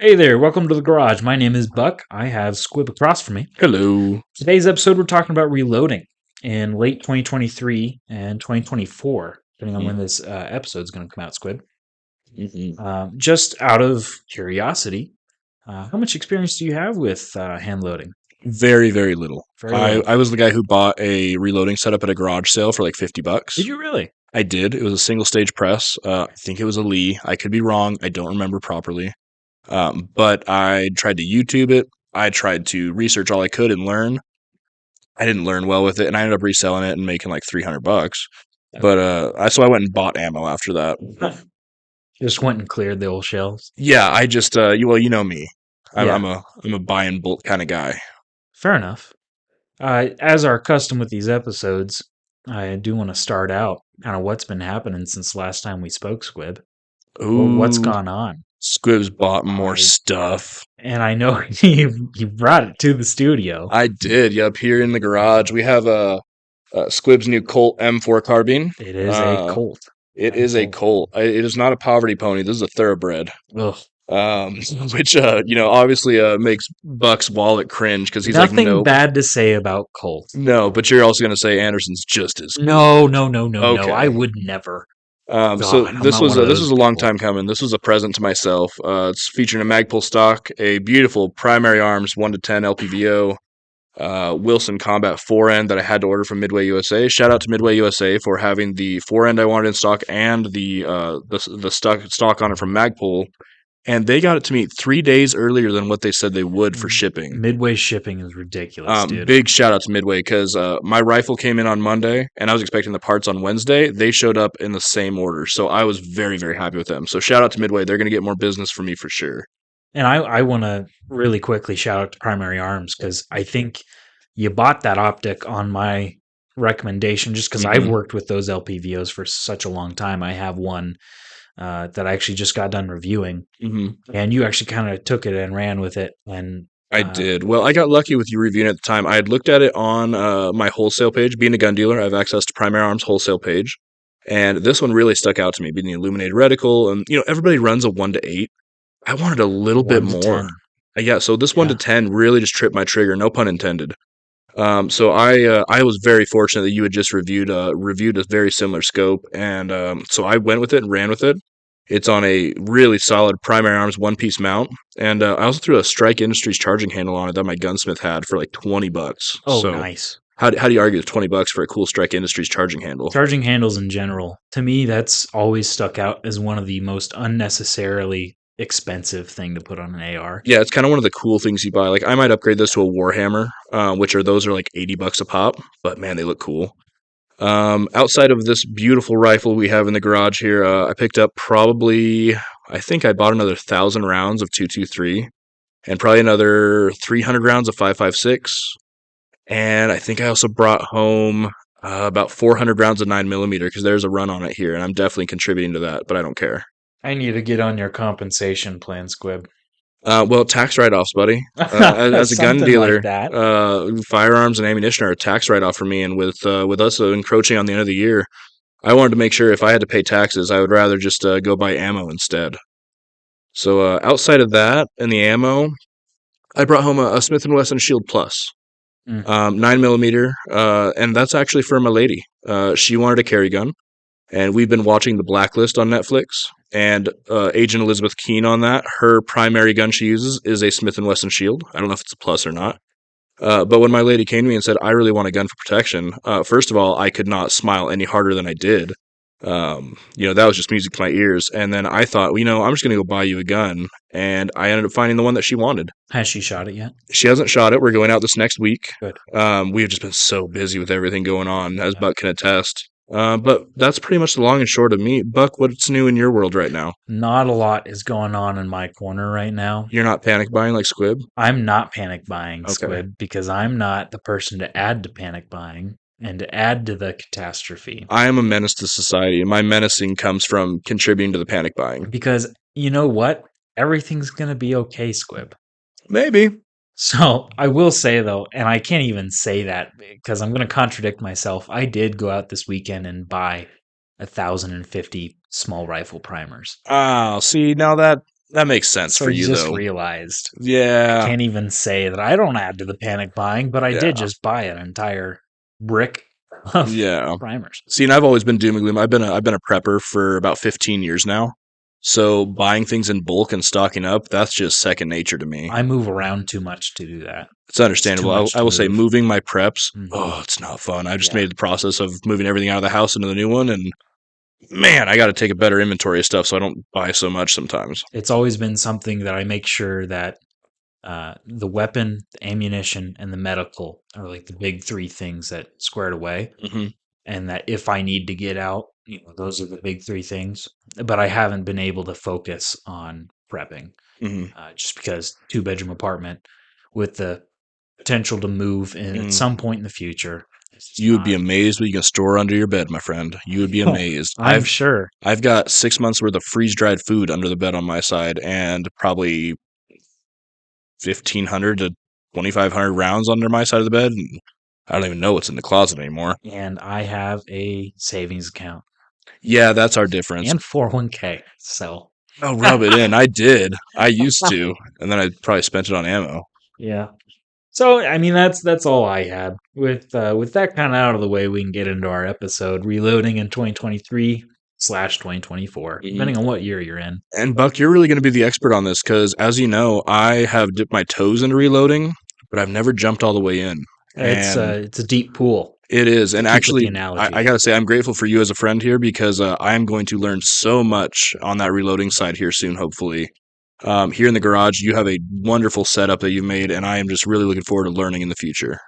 Hey there, welcome to the garage. My name is Buck. I have Squib across from me. Hello. Today's episode, we're talking about reloading in late 2023 and 2024, depending on when this episode is going to come out, Squib. Just out of curiosity, how much experience do you have with hand loading? Very, very little. Very I, little. I was the guy who bought a reloading setup at a garage sale for like $50. Did you really? I did. It was a single stage press. I think it was a Lee. I could be wrong. I don't remember properly. But I tried to YouTube it. I tried to research all I could and learn. I didn't learn well with it, and I ended up reselling it and making like $300. But so I went and bought ammo after that. Just went and cleared the old shelves. Yeah, I just you know me. I'm, Yeah. I'm a buy and bolt kind of guy. Fair enough. As our custom with these episodes, I do want to start out kind of what's been happening since last time we spoke, Squib. What's Ooh, gone on? Squib's bought more I stuff. and I know you brought it to the studio. I did. Yep, here in the garage we have a Squib's new Colt M4 carbine. It is a Uh, Colt. it is a Colt. It is not a poverty pony. This is a thoroughbred. Ugh. Which obviously makes Buck's wallet cringe because he's like, Nothing nope, bad to say about Colt. no. But you're also gonna say Anderson's just as No, no, no, no, no. I okay. would never. So God, I'm this not was one of this those was a long people. time coming. This was a present to myself. It's featuring a Magpul stock, a beautiful primary arms 1 to 10 LPVO, Wilson Combat 4End that I had to order from Midway USA. Shout out to Midway USA for having the 4End I wanted in stock and the stock on it from Magpul. And they got it to me 3 days earlier than what they said they would for shipping. Midway shipping is ridiculous, dude. Big shout out to Midway because my rifle came in on Monday and I was expecting the parts on Wednesday. They showed up in the same order. So I was very, very happy with them. So shout out to Midway. They're going to get more business from me for sure. And I want to really quickly shout out to Primary Arms because I think you bought that optic on my recommendation just because I've worked with those LPVOs for such a long time. I have one that I actually just got done reviewing, and you actually kind of took it and ran with it. And I did. Well, I got lucky with you reviewing it at the time. I had looked at it on my wholesale page. Being a gun dealer, I have access to Primary Arms wholesale page. And this one really stuck out to me, being the illuminated reticle. And, everybody runs a 1 to 8. I wanted a little bit 1 to more. 10. Yeah, so this 1 to 10 really just tripped my trigger, no pun intended. So I was very fortunate that you had just reviewed a very similar scope, and so I went with it and ran with it. It's on a really solid primary arms one-piece mount, and I also threw a Strike Industries charging handle on it that my gunsmith had for like $20. Oh, So nice. how do you argue with $20 for a cool Strike Industries charging handle? Charging handles in general, to me, that's always stuck out as one of the most unnecessarily expensive thing to put on an AR. Yeah, it's kind of one of the cool things you buy. Like I might upgrade this to a Warhammer, those are like $80 a pop, but man, they look cool. Outside of this beautiful rifle we have in the garage here, I picked up I think I bought another 1,000 rounds of 223 and probably another 300 rounds of 5.56. And I think I also brought home about 400 rounds of 9mm because there's a run on it here, and I'm definitely contributing to that, but I don't care. I need to get on your compensation plan, Squib. Well, tax write-offs, buddy. As a gun Something dealer, like that. firearms and ammunition are a tax write-off for me, and with us encroaching on the end of the year, I wanted to make sure if I had to pay taxes, I would rather just go buy ammo instead. So outside of that and the ammo, I brought home a Smith & Wesson Shield Plus, 9mm, and that's actually for my lady. She wanted a carry gun, and we've been watching The Blacklist on Netflix. And Agent Elizabeth Keene on that, her primary gun she uses is a Smith & Wesson Shield. I don't know if it's a plus or not. But when my lady came to me and said, I really want a gun for protection, first of all, I could not smile any harder than I did. That was just music to my ears. And then I thought, I'm just going to go buy you a gun. And I ended up finding the one that she wanted. Has she shot it yet? She hasn't shot it. We're going out this next week. Good. We have just been so busy with everything going on, as Buck can attest. But that's pretty much the long and short of me. Buck, what's new in your world right now? Not a lot is going on in my corner right now. You're not panic buying like Squib? I'm not panic buying, Okay. Squib, because I'm not the person to add to panic buying and to add to the catastrophe. I am a menace to society, and my menacing comes from contributing to the panic buying. Because you know what? Everything's going to be okay, Squib. Maybe. So I will say, though, and I can't even say that because I'm going to contradict myself. I did go out this weekend and buy 1,050 small rifle primers. See, now that That makes sense So for I you, just though. realized I Yeah, can't even say that I don't add to the panic buying, but I yeah, did just buy an entire brick of yeah. primers. See, and I've always been doom and gloom. I've been a prepper for about 15 years now. So buying things in bulk and stocking up, that's just second nature to me. I move around too much to do that. It's It's too understandable. much I to will say move. moving my preps, Hmm. oh, it's not fun. I just Yeah. made the process of moving everything out of the house into the new one, and man, I got to take a better inventory of stuff so I don't buy so much sometimes. It's always been something that I make sure that the weapon, the ammunition, and the medical are like the big three things that squared away. Hmm. And that if I need to get out, those are the big three things. But I haven't been able to focus on prepping Hmm. just because 2 bedroom apartment with the potential to move in at Hmm. some point in the future. It's just You would be not. amazed what you can store under your bed, my friend. You would be amazed. I'm sure. I've got 6 months worth of freeze dried food under the bed on my side, and probably 1,500 to 2,500 rounds under my side of the bed. And I don't even know what's in the closet anymore. And I have a savings account Yeah, that's our difference. and 401k. So, Oh, rub it in. I did. I used to, and then I probably spent it on ammo. yeah. So, I mean, that's all I had. With that kind of out of the way, we can get into our episode reloading in 2023/2024, Hmm. depending on what year you're in. And Buck, you're really going to be the expert on this because, as you know, I have dipped my toes into reloading, but I've never jumped all the way in. And It's a deep pool it is. to And keep with the actually, I analogy. got to say, I'm grateful for you as a friend here because I am going to learn so much on that reloading side here soon, hopefully. Here in the garage, you have a wonderful setup that you've made, and I am just really looking forward to learning in the future.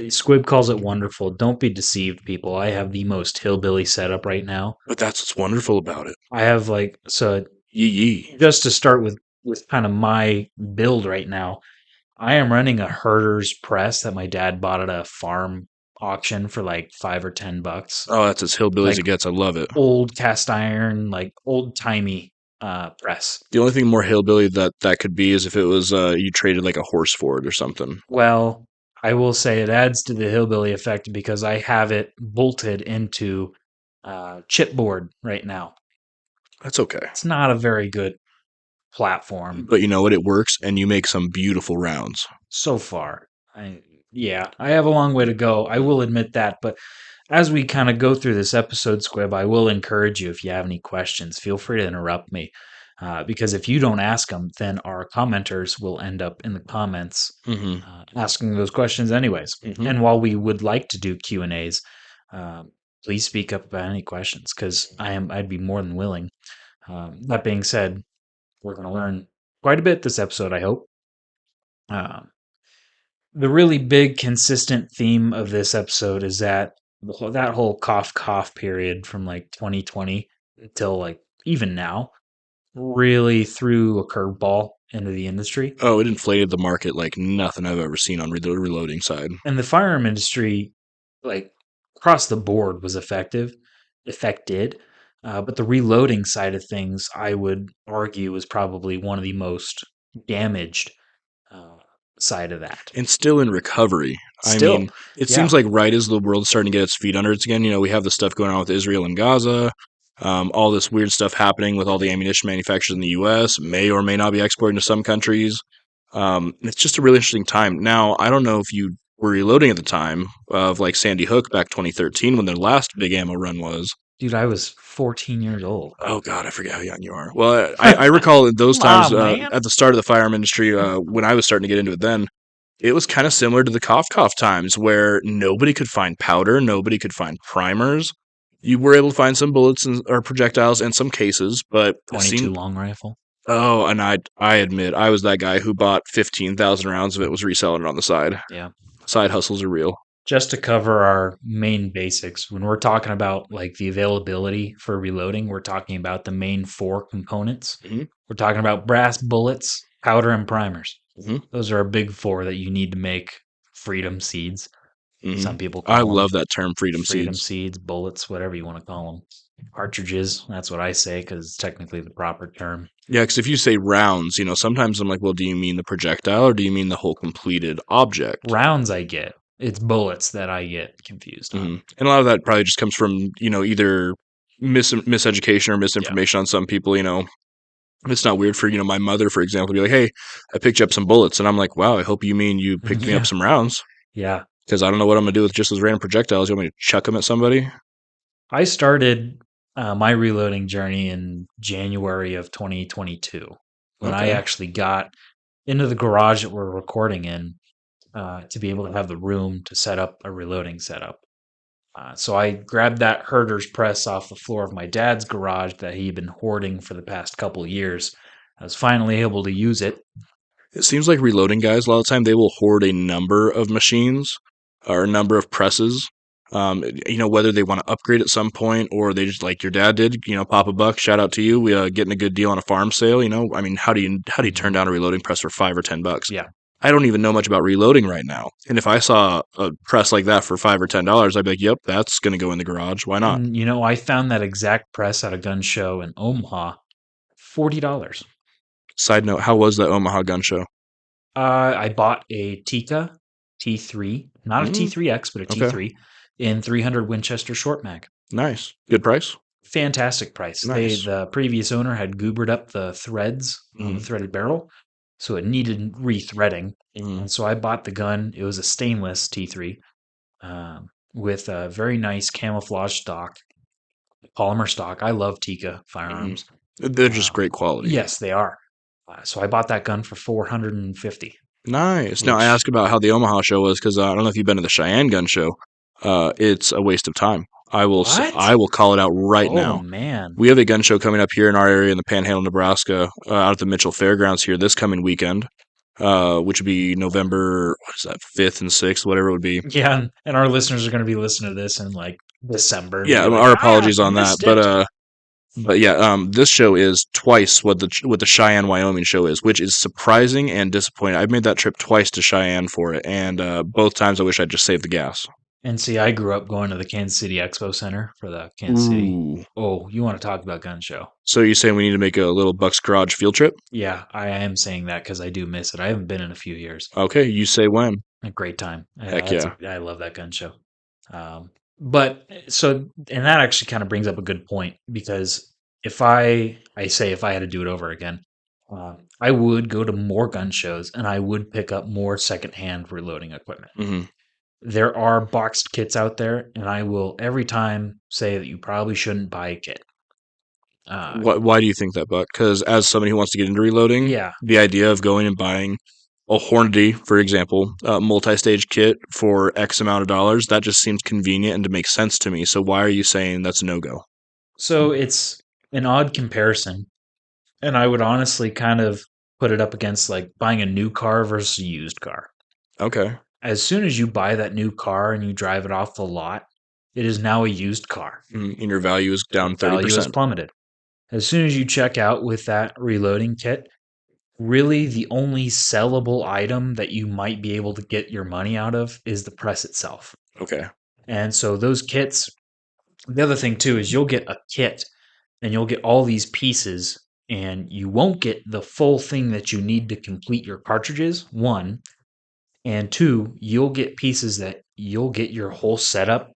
Squib calls it wonderful. Don't be deceived, people. I have the most hillbilly setup right now. But that's what's wonderful about it. I have like so Yee yee. just to start with kind of my build right now. I am running a herder's press that my dad bought at a farm auction for like $5 or $10. Oh, that's as hillbilly as Like it gets. I love it. old cast iron, like old timey press. The only thing more hillbilly that could be is if it was you traded like a horse for it or something. Well, I will say it adds to the hillbilly effect because I have it bolted into chipboard right now. That's okay. It's not a very good platform But you know what? It works, and you make some beautiful rounds. so far. Yeah, I have a long way to go. I will admit that, but as we kind of go through this episode, Squib, I will encourage you if you have any questions, feel free to interrupt me. Because if you don't ask them, then our commenters will end up in the comments Hmm. asking those questions anyways. Hmm. And while we would like to do Q and A's, please speak up about any questions because I'd be more than willing. That being said, we're going to learn quite a bit this episode. I hope. Um, the really big consistent theme of this episode is that that whole cough period from like 2020 until like even now really threw a curveball into the industry. Oh, it inflated the market like nothing I've ever seen on the reloading side. And the firearm industry, like across the board, was affected. But the reloading side of things, I would argue, was probably one of the most damaged uh, side of that. And still in recovery. I Still, mean, it yeah, seems like right as the world's starting to get its feet under it again, we have the stuff going on with Israel and Gaza, all this weird stuff happening with all the ammunition manufacturers in the U.S., may or may not be exporting to some countries. It's just a really interesting time. Now, I don't know if you were reloading at the time of like Sandy Hook back 2013 when their last big ammo run was. dude, I was 14 years old. Oh God, I forget how young you are. Well, I recall at those Come times on, man. at the start of the firearm industry when I was starting to get into it. Then it was kind of similar to the cough times where nobody could find powder, nobody could find primers. You were able to find some bullets or projectiles and some cases, but it 22 seemed. long rifle. Oh, and I admit I was that guy who bought 15,000 rounds of it, was reselling it on the side. Yeah. Side hustles are real. Just to cover our main basics, when we're talking about like the availability for reloading, we're talking about the main 4 components. Hmm. We're talking about brass bullets, powder, and primers. Hmm. Those are our big 4 that you need to make freedom seeds. Hmm. Some people I call them love that term, freedom freedom seeds. seeds, bullets, whatever you want to call them. Cartridges, that's what I say because it's technically the proper term. Yeah, because if you say rounds, sometimes I'm like, well, do you mean the projectile or do you mean the whole completed object? Rounds I get. It's bullets that I get confused on. Hmm. And a lot of that probably just comes from, either miseducation or Yeah. misinformation on some people. It's not weird for, my mother, for example, to be like, "Hey, I picked you up some bullets." And I'm like, "Wow, I hope you mean you picked me up Yeah, some rounds, yeah. because I don't know what I'm gonna do with just those random projectiles. You want me to chuck them at somebody?" I started my reloading journey in January of 2022 when I Okay. actually got into the garage that we're recording in to be able to have the room to set up a reloading setup. So I grabbed that herder's press off the floor of my dad's garage that he'd been hoarding for the past couple of years. I was finally able to use it. It seems like reloading guys, a lot of the time, they will hoard a number of machines or a number of presses. Whether they want to upgrade at some point or they just like your dad did, pop a buck. Shout out to you. We getting a good deal on a farm sale. I mean, how do you turn Mhm. down a reloading press for $5 or $10? Yeah. I don't even know much about reloading right now. And if I saw a press like that for $5 or $10, I'd be like, "Yep, that's gonna go in the garage. Why not?" And I found that exact press at a gun show in Omaha, $40. Side note: how was that Omaha gun show? I bought a Tika T3, not a Mm, T3X, but a okay, T3 in 300 Winchester short mag. nice, good price, Fantastic price. nice. The previous owner had goobered up the threads on the Mm-hmm. threaded barrel, so it needed rethreading. Mm-hmm. And so I bought the gun. It was a stainless T3 with a very nice camouflage stock, polymer stock. I love Tika Mm-hmm. firearms. They're just Um, great quality. yes, they are. So I bought that gun for 450, Nice. Now I which ask about how the Omaha show was because I don't know if you've been to the Cheyenne gun show. It's a waste of time. what? I will call it out right Oh now. man. We have a gun show coming up here in our area in the Panhandle, Nebraska, out at the Mitchell Fairgrounds here this coming weekend, which would be November, what is that, 5th and 6th, whatever it would be. Yeah, and our listeners are going to be listening to this in like December and Yeah, be like, our "Ah, apologies I on that, missed it." but yeah, this show is twice what the Cheyenne, Wyoming show is, which is surprising and disappointing. I've made that trip twice to Cheyenne for it, and both times I wish I'd just saved the gas. And see, I grew up going to the Kansas City Expo Center for the Kansas City. Ooh. Oh, you want to talk about gun show? So you're saying we need to make a little Bucks Garage field trip? Yeah, I am saying that because I do miss it. I haven't been in a few years. Okay, you say when. A great time. Heck yeah. I love that gun show. But so, and that actually kind of brings up a good point because if I had to do it over again, I would go to more gun shows and I would pick up more secondhand reloading equipment. hmm There are boxed kits out there, and I will every time say that you probably shouldn't buy a kit. Uh, Why do you think that, Buck? Because as somebody who wants to get into reloading, yeah. the idea of going and buying a Hornady, for example, a multi-stage kit for X amount of dollars, that just seems convenient and to make sense to me. So why are you saying that's a no-go? So it's an odd comparison, and I would honestly kind of put it up against like buying a new car versus a used car. Okay. As soon as you buy that new car and you drive it off the lot, it is now a used car. And your value is The down value has 30%. plummeted. As soon as you check out with that reloading kit, really the only sellable item that you might be able to get your money out of is the press itself. Okay. And so those kits, the other thing too is you'll get a kit and you'll get all these pieces and you won't get the full thing that you need to complete your cartridges, one, and two, you'll get pieces that you'll get your whole setup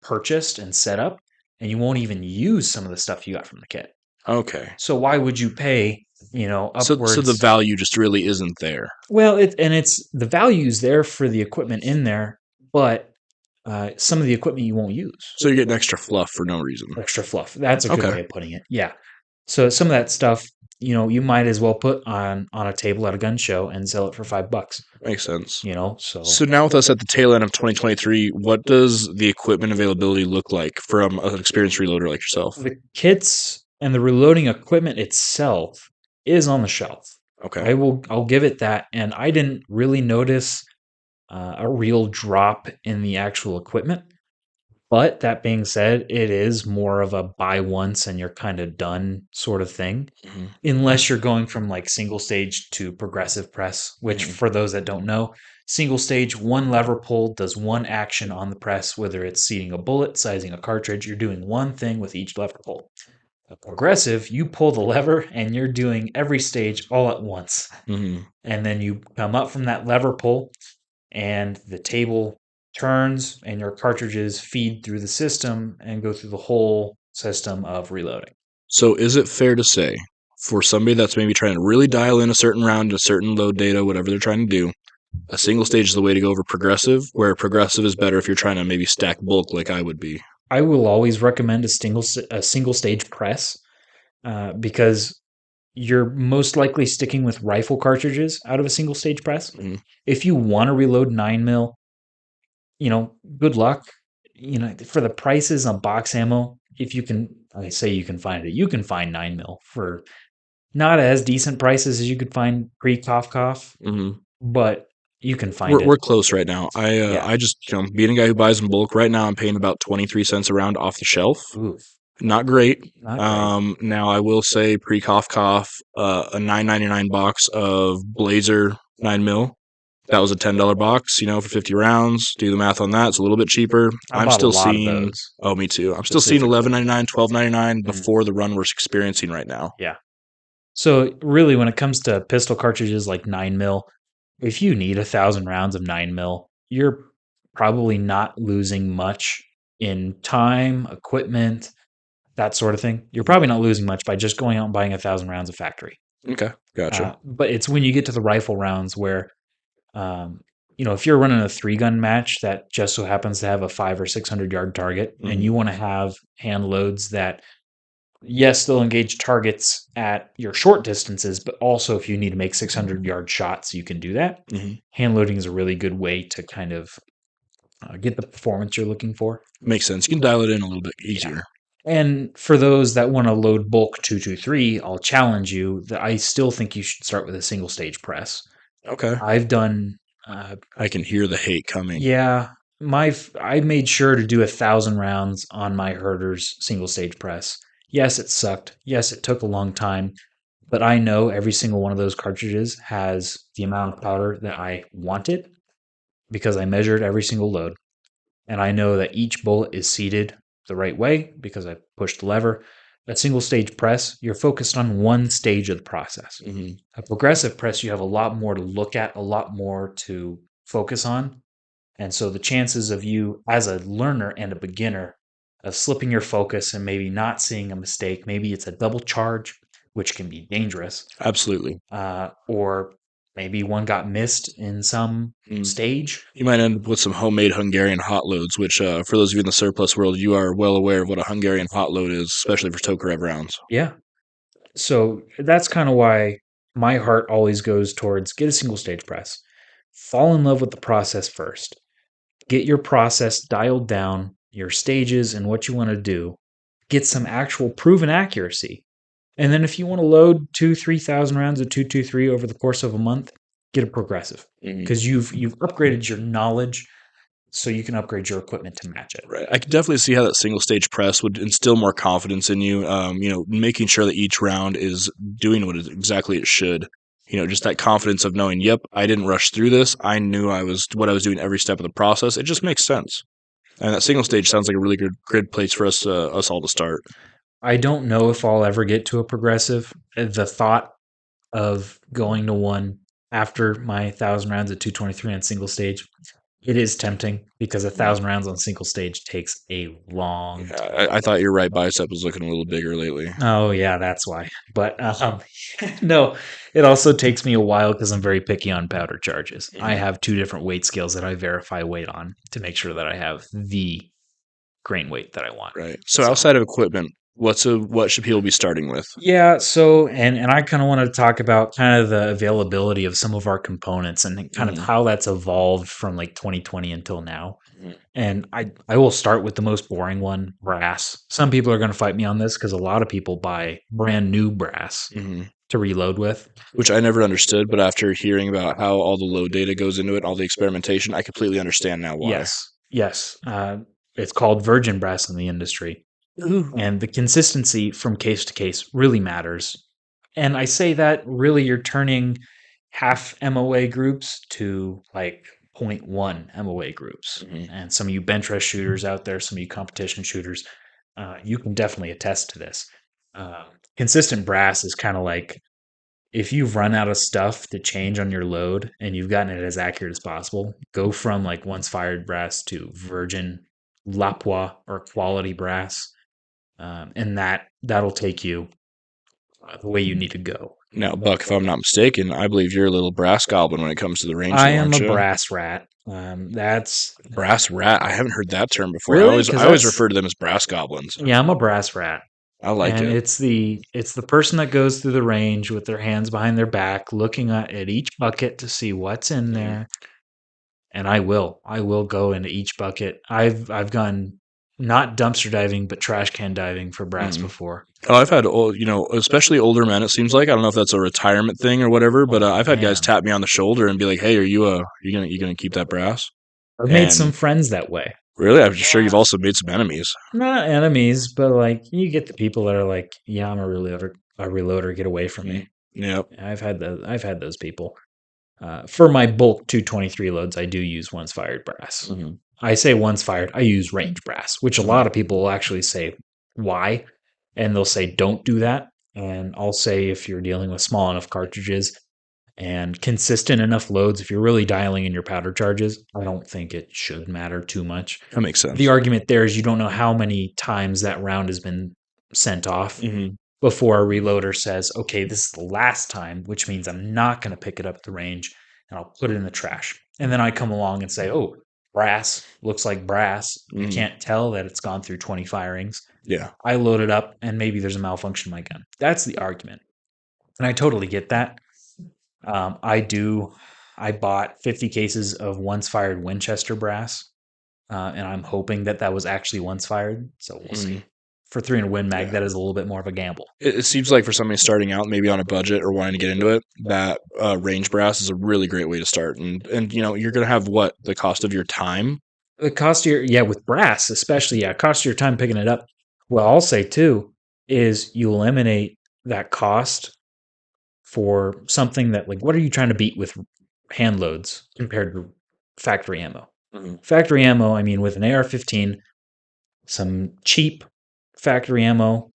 purchased and set up and you won't even use some of the stuff you got from the kit. Okay. So why would you pay, So the upwards. value just really isn't there. Well, it's the value's there for the equipment in there, but some of the equipment you won't use. So you're getting extra fluff for no reason. Extra fluff. That's a good Okay. way of putting it. Yeah. So some of that stuff, you might as well put on a table at a gun show and sell it for $5. Makes sense. So So now with us at the tail end of 2023, what does the equipment availability look like from an experienced reloader like yourself? the kits and the reloading equipment itself is on the shelf. Okay. I'll give it that, and I didn't really notice a real drop in the actual equipment. But that being said, it is more of a buy once and you're kind of done sort of thing. hmm Unless you're going from like single stage to progressive press, which hmm for those that don't know, single stage, one lever pull does one action on the press, whether it's seating a bullet, sizing a cartridge, you're doing one thing with each lever pull. A progressive, you pull the lever and you're doing every stage all at once. hmm And then you come up from that lever pull and the table turns and your cartridges feed through the system and go through the whole system of reloading. So is it fair to say For somebody that's maybe trying to really dial in a certain round, a certain load data, whatever they're trying to do, a single stage is the way to go over progressive, where progressive is better if you're trying to maybe stack bulk like I would be. I will always recommend a single stage press because you're most likely sticking with rifle cartridges out of a single stage press. Mhm. If you want to reload 9 mil, good luck. For the prices on box ammo, if you can, I say you can find it, you can find 9 mil for not as decent prices as you could find pre cough cough, Mhm. but you can find We're it. close right now. Yeah. I just being a guy who buys in bulk right now, I'm paying about 23 cents a round off the shelf. Ooh, Not great. not great. Now I will say pre cough a 9.99 box of Blazer 9 mil. That was a $10 box, for 50 rounds. Do the math on that. It's a little bit cheaper. I I'm bought a still lot of seeing. those Oh, me too. I'm still seeing specifically. 11.99, 12.99 Mm, before the run we're experiencing right now. yeah. So really, when it comes to pistol cartridges like 9 mil, if you need 1,000 rounds of 9 mil, you're probably not losing much in time, equipment, that sort of thing. You're probably not losing much by just going out and buying 1,000 rounds of factory. Okay, gotcha. But it's when you get to the rifle rounds where, um, if you're running a 3 gun match that just so happens to have a 500 or 600 yard target, and Mhm. you want to have hand loads that, yes, they'll engage targets at your short distances, but also if you need to make 600 yard shots, you can do that. Mhm. Hand loading is a really good way to kind of get the performance you're looking for. Makes sense. You can dial it in a little bit Yeah. easier. And for those that want to load bulk 223, I'll challenge you that I still think you should start with a single stage press. Okay. I've done, I can hear the hate coming. yeah, I made sure to do 1,000 rounds on my Herder's single stage press. Yes, it sucked. Yes, it took a long time, but I know every single one of those cartridges has the amount of powder that I wanted because I measured every single load. And I know that each bullet is seated the right way because I pushed the lever. A single stage press, you're focused on one stage of the process. Mhm. A progressive press, you have a lot more to look at, a lot more to focus on. And so the chances of you, as a learner and a beginner, of slipping your focus and maybe not seeing a mistake, maybe it's a double charge, which can be dangerous, Absolutely. or maybe one got missed in some Mm. stage. You might end up with some homemade Hungarian hot loads, which, for those of you in the surplus world, you are well aware of what a Hungarian hot load is, especially for Tokarev rounds. Yeah. So that's kind of why my heart always goes towards get a single stage press. Fall in love with the process first. Get your process dialed down, your stages, and what you want to do. Get some actual proven accuracy. And then if you want to load 3,000 rounds of 223 over the course of a month, get a progressive Mhm. because you've upgraded your knowledge, so you can upgrade your equipment to match it. Right. I could definitely see how that single stage press would instill more confidence in you. Making sure that each round is doing exactly it should. Just that confidence of knowing, yep, I didn't rush through this. I knew what I was doing every step of the process. It just makes sense. And that single stage sounds like a really good place for us all to start. I don't know if I'll ever get to a progressive. The thought of going to one after my 1,000 rounds at 223 on single stage, it is tempting because 1,000 rounds on single stage takes a long Yeah, time. I thought your right bicep was looking a little bigger lately. Oh yeah, that's why. But no, it also takes me a while because I'm very picky on powder charges. I Mhm. have 2 different weight scales that I verify weight on to make sure that I have the grain weight that I want. Right. So So outside of equipment, what should people be starting with? yeah, so and I kind of want to talk about kind of the availability of some of our components and kind of Mhm. how that's evolved from like 2020 until now. Mhm. And I will start with the most boring one, brass. Some people are going to fight me on this because a lot of people buy brand new brass Mhm. to reload with. Which I never understood, but after hearing about how all the load data goes into it, all the experimentation, I completely understand now why. Yes, yes. It's called virgin brass in the industry. Ooh. And the consistency from case to case really matters. And I say that really you're turning half MOA groups to like zero point 0.1 MOA groups. Mhm. And some of you bench rest shooters out there, some of you competition shooters, you can definitely attest to this. Uh, Consistent brass is kind of like if you've run out of stuff to change on your load and you've gotten it as accurate as possible, go from like once fired brass to virgin Lapois or quality brass, and that'll take you the way you need to go. Now, Buck, if I'm not mistaken, I believe you're a little brass goblin when it comes to the range, I though, am aren't a you? brass rat. That's Brass rat. I haven't heard that term before. really because I always that's refer to them as brass goblins. yeah, I'm a brass rat. I like And it. it's the person that goes through the range with their hands behind their back, looking at each bucket to see what's in Mm, there. And I will go into each bucket. I've gone not dumpster diving, but trash can diving for brass mm. before. Oh, I've had old, especially older men. It seems like I don't know if that's a retirement thing or whatever, but Oh I've had guys man, tap me on the shoulder and be like, "Hey, are you gonna keep that brass?" I've made some And friends that way. really, I'm sure you've also made some enemies. Not enemies, but like you get the people that are like, yeah, I'm a reloader. A reloader, get away from Mm, me. yep. I've had those people. For my bulk 223 loads, I do use once fired brass. Hmm. I say once fired, I use range brass, which a Hmm. lot of people will actually say, why? And they'll say, don't do that. And I'll say, if you're dealing with small enough cartridges and consistent enough loads, if you're really dialing in your powder charges, I don't think it should matter too much. That makes The sense. argument there is you don't know how many times that round has been sent off Hmm. before a reloader says, okay, this is the last time, which means I'm not going to pick it up at the range and I'll put it in the trash. And then I come along and say, oh, brass looks like brass. You Hmm. can't tell that it's gone through 20 firings. Yeah. I load it up and maybe there's a malfunction in my gun. That's the argument. And I totally get that. I do. I bought 50 cases of once fired Winchester brass, and I'm hoping that that was actually once fired. So we'll Hmm. see. For 300 Win Mag, Yeah. that is a little bit more of a gamble. It seems like for somebody starting out, maybe on a budget or wanting to get into it, that range brass is a really great way to start. And you're gonna have what the cost of your time. The cost of yeah, with brass especially, yeah, cost of your time picking it up. Well, I'll say too is you eliminate that cost for something that like what are you trying to beat with hand loads compared to factory ammo? Hmm. Factory ammo, I mean, with an AR-15, some cheap factory ammo,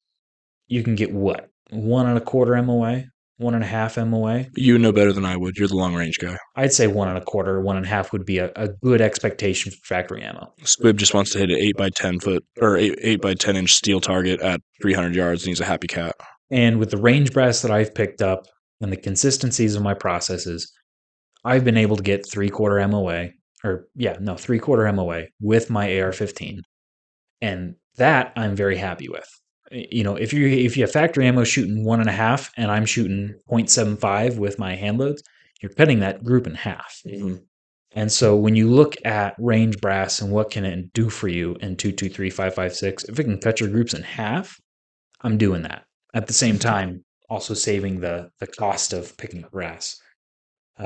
you can get what 1.25 MOA, 1.5 MOA. You know better than I would. You're the long range guy. I'd say 1.25, 1.5 would be a good expectation for factory ammo. Squib just wants to hit an 8 by 10 foot or eight by 10 inch steel target at 300 yards, and he's a happy cat. And with the range brass that I've picked up and the consistencies of my processes, I've been able to get 3/4 MOA, or yeah, no, 3/4 MOA with my AR-15, and that I'm very happy with. If you have factory ammo shooting 1.5 and I'm shooting 0.75 with my hand loads, you're cutting that group in half. Hmm. And so when you look at range brass and what can it do for you in 223, 5.56, if it can cut your groups in half, I'm doing that. At the same time, also saving the cost of picking up brass.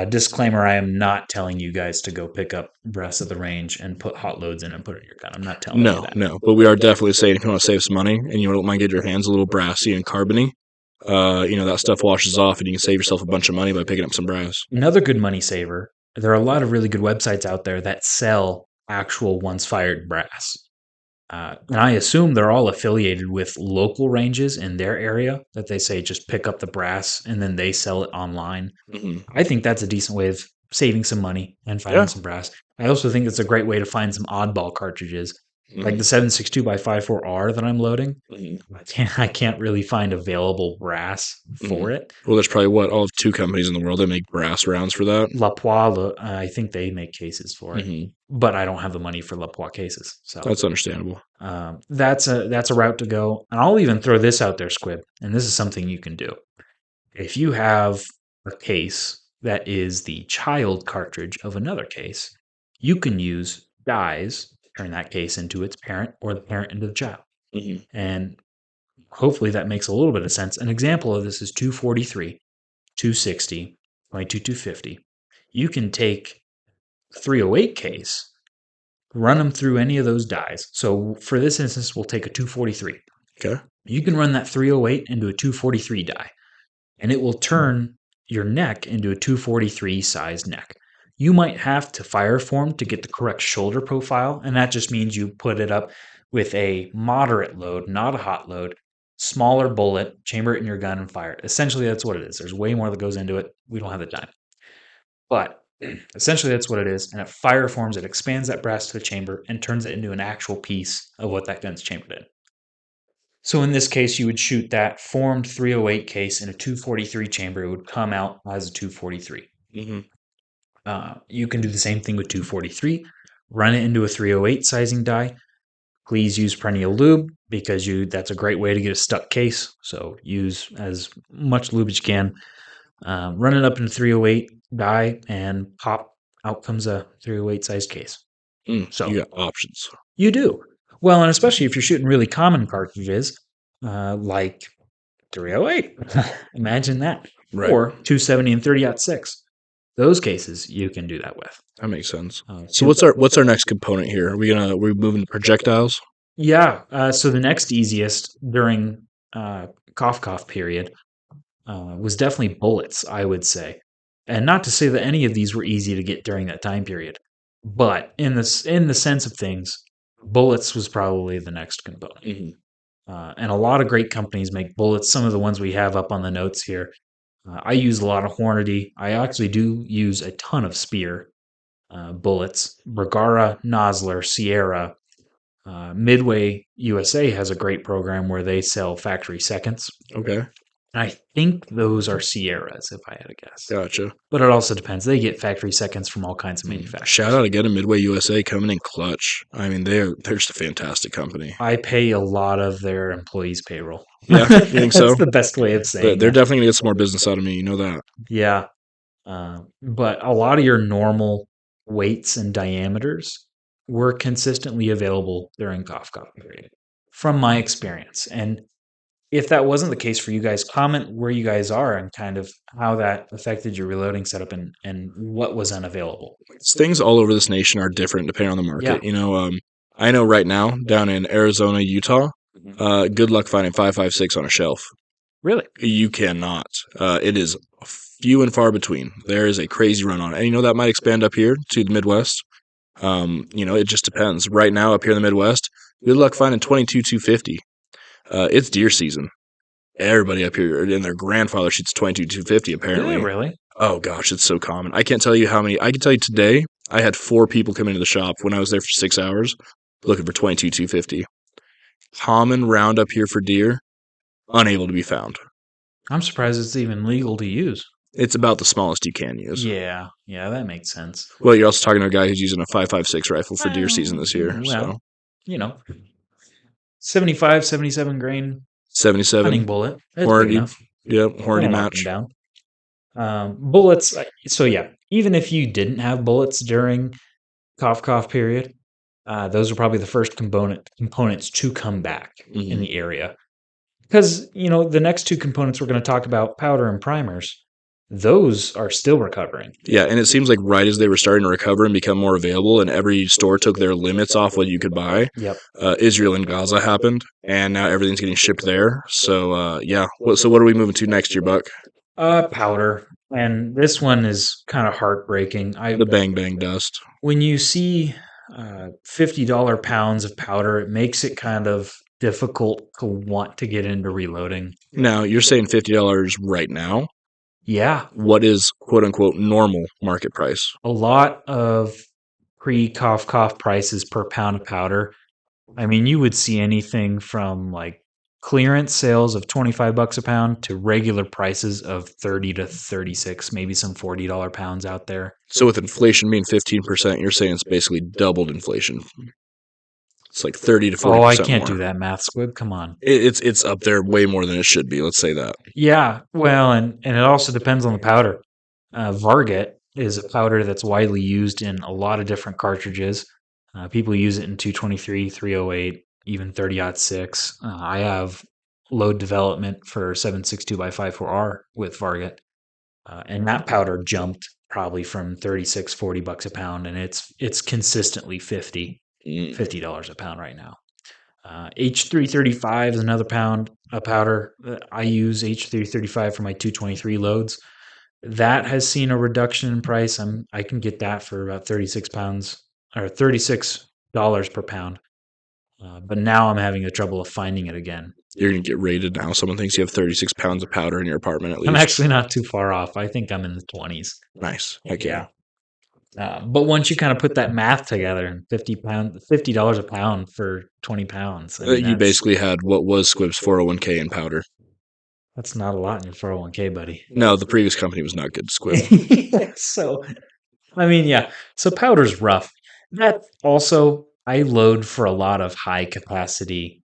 Disclaimer: I am not telling you guys to go pick up brass at the range and put hot loads in and put it in your gun. I'm not telling you No, that. no, but we are definitely saying if you want to save some money and you don't mind getting your hands a little brassy and carbony, that stuff washes off and you can save yourself a bunch of money by picking up some brass. Another good money saver: there are a lot of really good websites out there that sell actual once fired brass. And I assume they're all affiliated with local ranges in their area that they say just pick up the brass and then they sell it online. Hmm. I think that's a decent way of saving some money and finding Yeah. some brass. I also think it's a great way to find some oddball cartridges, like Hmm. the 7.62 by 5.4R that I'm loading. Hmm. I can't really find available brass Hmm. for it. Well, there's probably all of two companies in the world that make brass rounds for that. La Poire, I think they make cases for it, Hmm. but I don't have the money for La Poire cases. So That's understandable. that's a route to go. And I'll even throw this out there, Squib, and this is something you can do. If you have a case that is the child cartridge of another case, you can use dies to turn that case into its parent or the parent into the child. Hmm. And hopefully that makes a little bit of sense. An example of this is 243, 260, 250. You can take 308 case, run them through any of those dies. So for this instance, we'll take a 243. Okay. You can run that 308 into a 243 die, and it will turn your neck into a 243 size neck. You might have to fire form to get the correct shoulder profile, and that just means you put it up with a moderate load, not a hot load, smaller bullet, chamber it in your gun, and fire it. Essentially, that's what it is. There's way more that goes into it. We don't have the time. But essentially, that's what it is. And it fire forms, it expands that brass to the chamber and turns it into an actual piece of what that gun's chambered in. So in this case, you would shoot that formed 308 case in a 243 chamber. It would come out as a 243. Mm-hmm. You can do the same thing with 243. Run it into a 308 sizing die. Please use perennial lube because that's a great way to get a stuck case. So use as much lube as you can. Run it up in a 308 die and pop. Out comes a 308 size case. So You got options. you do. Well, and especially if you're shooting really common cartridges like 308. Imagine that. Right. Or 270 and 30-06. Those cases you can do that with. That makes sense. So what's our next component here? Are we moving to projectiles? Yeah. So the next easiest during cough period was definitely bullets, I would say. And not to say that any of these were easy to get during that time period, but in the sense of things, bullets was probably the next component. And a lot of great companies make bullets. Some of the ones we have up on the notes here. I use a lot of Hornady. I actually do use a ton of Spear bullets. Bergara, Nosler, Sierra. Midway USA has a great program where they sell factory seconds. Okay. I think those are Sierras, if I had to guess. Gotcha. But it also depends. They get factory seconds from all kinds of manufacturers. Shout out again to Midway USA coming in clutch. I mean, they're just a fantastic company. I pay a lot of their employees' payroll. Yeah, you think so? That's the best way of saying They're that. definitely gonna get some more business out of me. You know that. Yeah. But a lot of your normal weights and diameters were consistently available during cough period, from my experience. And if that wasn't the case for you guys, comment where you guys are and kind of how that affected your reloading setup and what was unavailable. Things all over this nation are different depending on the market. Yeah. I know right now down in Arizona, Utah, good luck finding 5.56 on a shelf. Really? You cannot. It is few and far between. There is a crazy run on it. And that might expand up here to the Midwest. It just depends. Right now up here in the Midwest, good luck finding 22.250. It's deer season. Everybody up here and their grandfather shoots 22.250 apparently. Really? Oh gosh, it's so common. I can't tell you how many. I can tell you today, I had 4 people come into the shop when I was there for 6 hours looking for 22.250. Common round up here for deer, unable to be found. I'm surprised it's even legal to use. It's about the smallest you can use. Yeah, that makes sense. Well, you're also talking to a guy who's using a 5.56 rifle for deer season this year. Well, 75, 77 grain 77 hunting bullet. That's Hornady. big enough. Yep, Hornady Knock match. them down. Bullets. So yeah, even if you didn't have bullets during cough period, those are probably the first components to come back in the area. Because the next 2 components we're going to talk about, powder and primers, those are still recovering. Yeah, and it seems like right as they were starting to recover and become more available, and every store took their limits off what you could buy. Yep. Israel and Gaza happened, and now everything's getting shipped there. So yeah. So what are we moving to next year, Buck? Powder, and this one is kind of heartbreaking. The bang bang dust. When you see $50 pounds of powder, it makes it kind of difficult to want to get into reloading. Now, you're saying $50 right now? Yeah. What is quote-unquote normal market price? A lot of pre-cough prices per pound of powder. I mean, you would see anything from like clearance sales of $25 a pound to regular prices of 30 to 36, maybe some $40 pounds out there. So with inflation being 15%, you're saying it's basically doubled inflation. It's like 30 to 40%. Oh, I can't more. do that math, Squib. Come on. It's up there way more than it should be. Let's say that. Yeah, well, and it also depends on the powder. Varget is a powder that's widely used in a lot of different cartridges. People use it in 223, 308, even 30-06. I have load development for 7.62x54R with Varget, and that powder jumped probably from 36, $40 a pound, and it's consistently $50 a pound right now. H335 is another powder. I use H335 for my 223 loads. That has seen a reduction in price. I can get that for about $36 per pound. But now I'm having the trouble of finding it again. You're going to get raided now. Someone thinks you have 36 pounds of powder in your apartment at least. I'm actually not too far off. I think I'm in the 20s. Nice. Okay. Yeah. But once you kind of put that math together, $50 a pound for 20 pounds. I mean, You basically had what was Squib's 401k in powder. that's not a lot in your 401k, buddy. No, the previous company was not good, Squib. So, I mean, yeah. So powder's rough. That also, I load for a lot of high capacity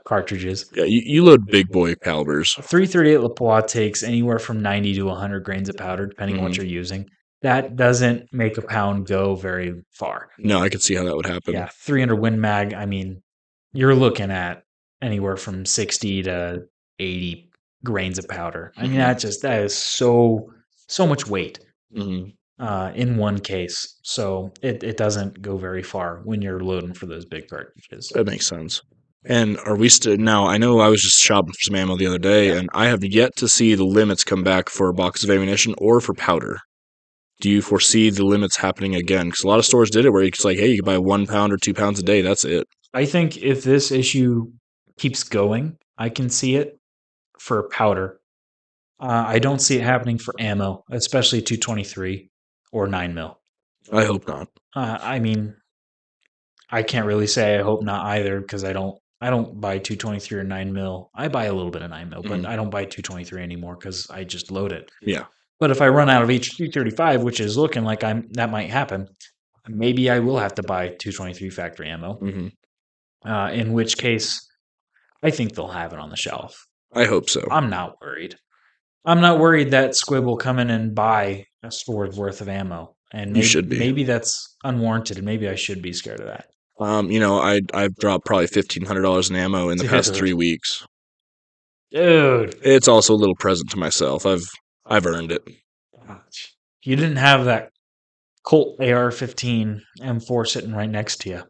cartridges. Yeah, you load big boy calibers. 338 Lapois takes anywhere from 90 to 100 grains of powder, depending on what you're using. That doesn't make a pound go very far. No, I could see how that would happen. Yeah, 300 Win Mag, I mean, you're looking at anywhere from 60 to 80 grains of powder. I mean, that is so much weight in one case. So it doesn't go very far when you're loading for those big cartridges. That makes sense. And are we still now? I know I was just shopping for some ammo the other day, and I have yet to see the limits come back for boxes of ammunition or for powder. Do you foresee the limits happening again? Because a lot of stores did it where it's like, hey, you can buy 1 pound or 2 pounds a day. That's it. I think if this issue keeps going, I can see it for powder. I don't see it happening for ammo, especially 223 or 9mm. I hope not. I mean, I can't really say I hope not either because I don't buy 223 or 9mm. I buy a little bit of 9mm, but I don't buy 223 anymore because I just load it. Yeah. But if I run out of H235, which is looking like that might happen, maybe I will have to buy 223 factory ammo. In which case, I think they'll have it on the shelf. I hope so. I'm not worried. I'm not worried that Squib will come in and buy a store's worth of ammo. And maybe, You should be. Maybe that's unwarranted, and maybe I should be scared of that. I've dropped probably $1,500 in ammo in the past 3 weeks. Dude, It's also a little present to myself. I've earned it. You didn't have that Colt AR-15 M4 sitting right next to you.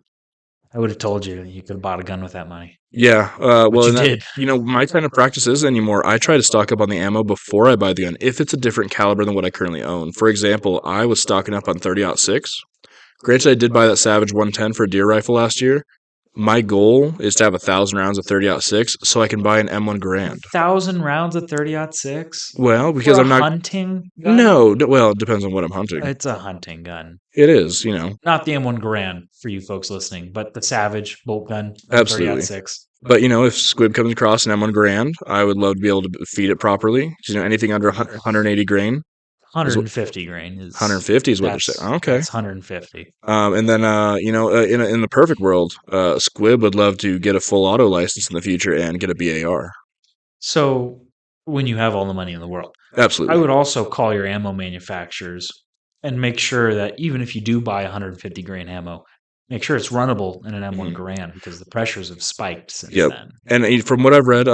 I would have told you you could have bought a gun with that money. Yeah, you did. My kind of practice isn't anymore. I try to stock up on the ammo before I buy the gun, if it's a different caliber than what I currently own. For example, I was stocking up on 30-06. Granted, I did buy that Savage 110 for a deer rifle last year. My goal is to have 1,000 rounds of 30-06 so I can buy an M1 Garand. 1,000 rounds of 30-06? Well, because I'm not hunting gun? No, well, it depends on what I'm hunting. It's a hunting gun. It is, Not the M1 Garand for you folks listening, but the Savage bolt gun. Absolutely. 30-06. But if Squib comes across an M1 Garand, I would love to be able to feed it properly. Anything under 180 grain. 150 grain is 150 is what they're saying. Okay, it's 150. And then in the perfect world, Squib would love to get a full auto license in the future and get a BAR. So when you have all the money in the world, absolutely, I would also call your ammo manufacturers and make sure that even if you do buy 150 grain ammo, make sure it's runnable in an M1 Garand because the pressures have spiked since then. And from what I've read,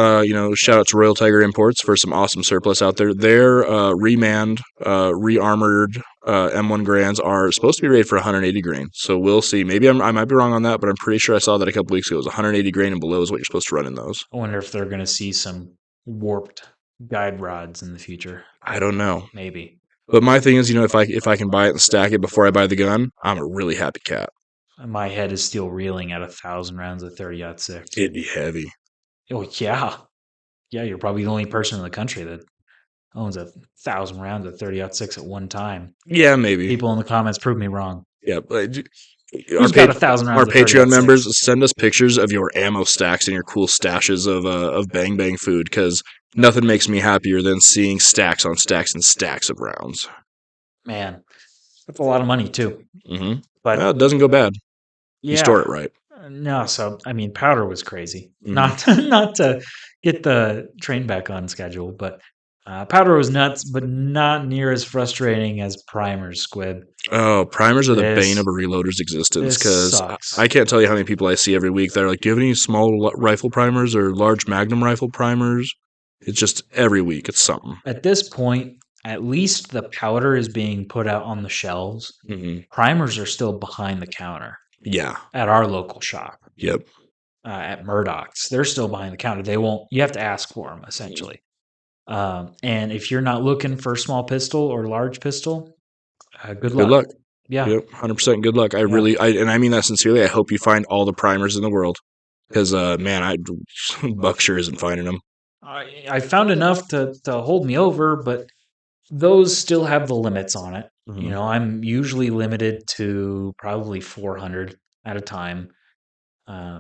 shout out to Royal Tiger Imports for some awesome surplus out there. Their remanned, re-armored M1 Garands are supposed to be rated for 180 grain. So we'll see. Maybe I might be wrong on that, but I'm pretty sure I saw that a couple weeks ago. It was 180 grain and below is what you're supposed to run in those. I wonder if they're going to see some warped guide rods in the future. I don't know. Maybe. But my thing is, if I can buy it and stack it before I buy the gun, I'm a really happy cat. My head is still reeling at 1,000 rounds of 30-06. It'd be heavy. Oh, yeah. Yeah, you're probably the only person in the country that owns 1,000 rounds of 30-06 at one time. Yeah, maybe. People in the comments prove me wrong. Yeah, but who's got 1,000 rounds? Our Patreon members, send us pictures of your ammo stacks and your cool stashes of Bang Bang food, because nothing makes me happier than seeing stacks on stacks and stacks of rounds. Man, that's a lot of money too. Mm-hmm. But it doesn't go bad. Yeah, you store it right. No, so I mean, powder was crazy. Mm-hmm. Not to get the train back on schedule, but powder was nuts, but not near as frustrating as primers, Squib. Oh, primers are the bane of a reloader's existence, because I can't tell you how many people I see every week that are like, do you have any small rifle primers or large magnum rifle primers? It's just every week it's something. At this point, at least the powder is being put out on the shelves. Mm-hmm. Primers are still behind the counter. Yeah. At our local shop. Yep. At Murdoch's. They're still behind the counter. They won't, you have to ask for them, essentially. And if you're not looking for small pistol or large pistol, good luck. Good luck. Yeah. Yep. 100% good luck. And I mean that sincerely. I hope you find all the primers in the world. Because, Buck sure isn't finding them. I found enough to hold me over, but those still have the limits on it. You Mhm. know, I'm usually limited to probably 400 at a time.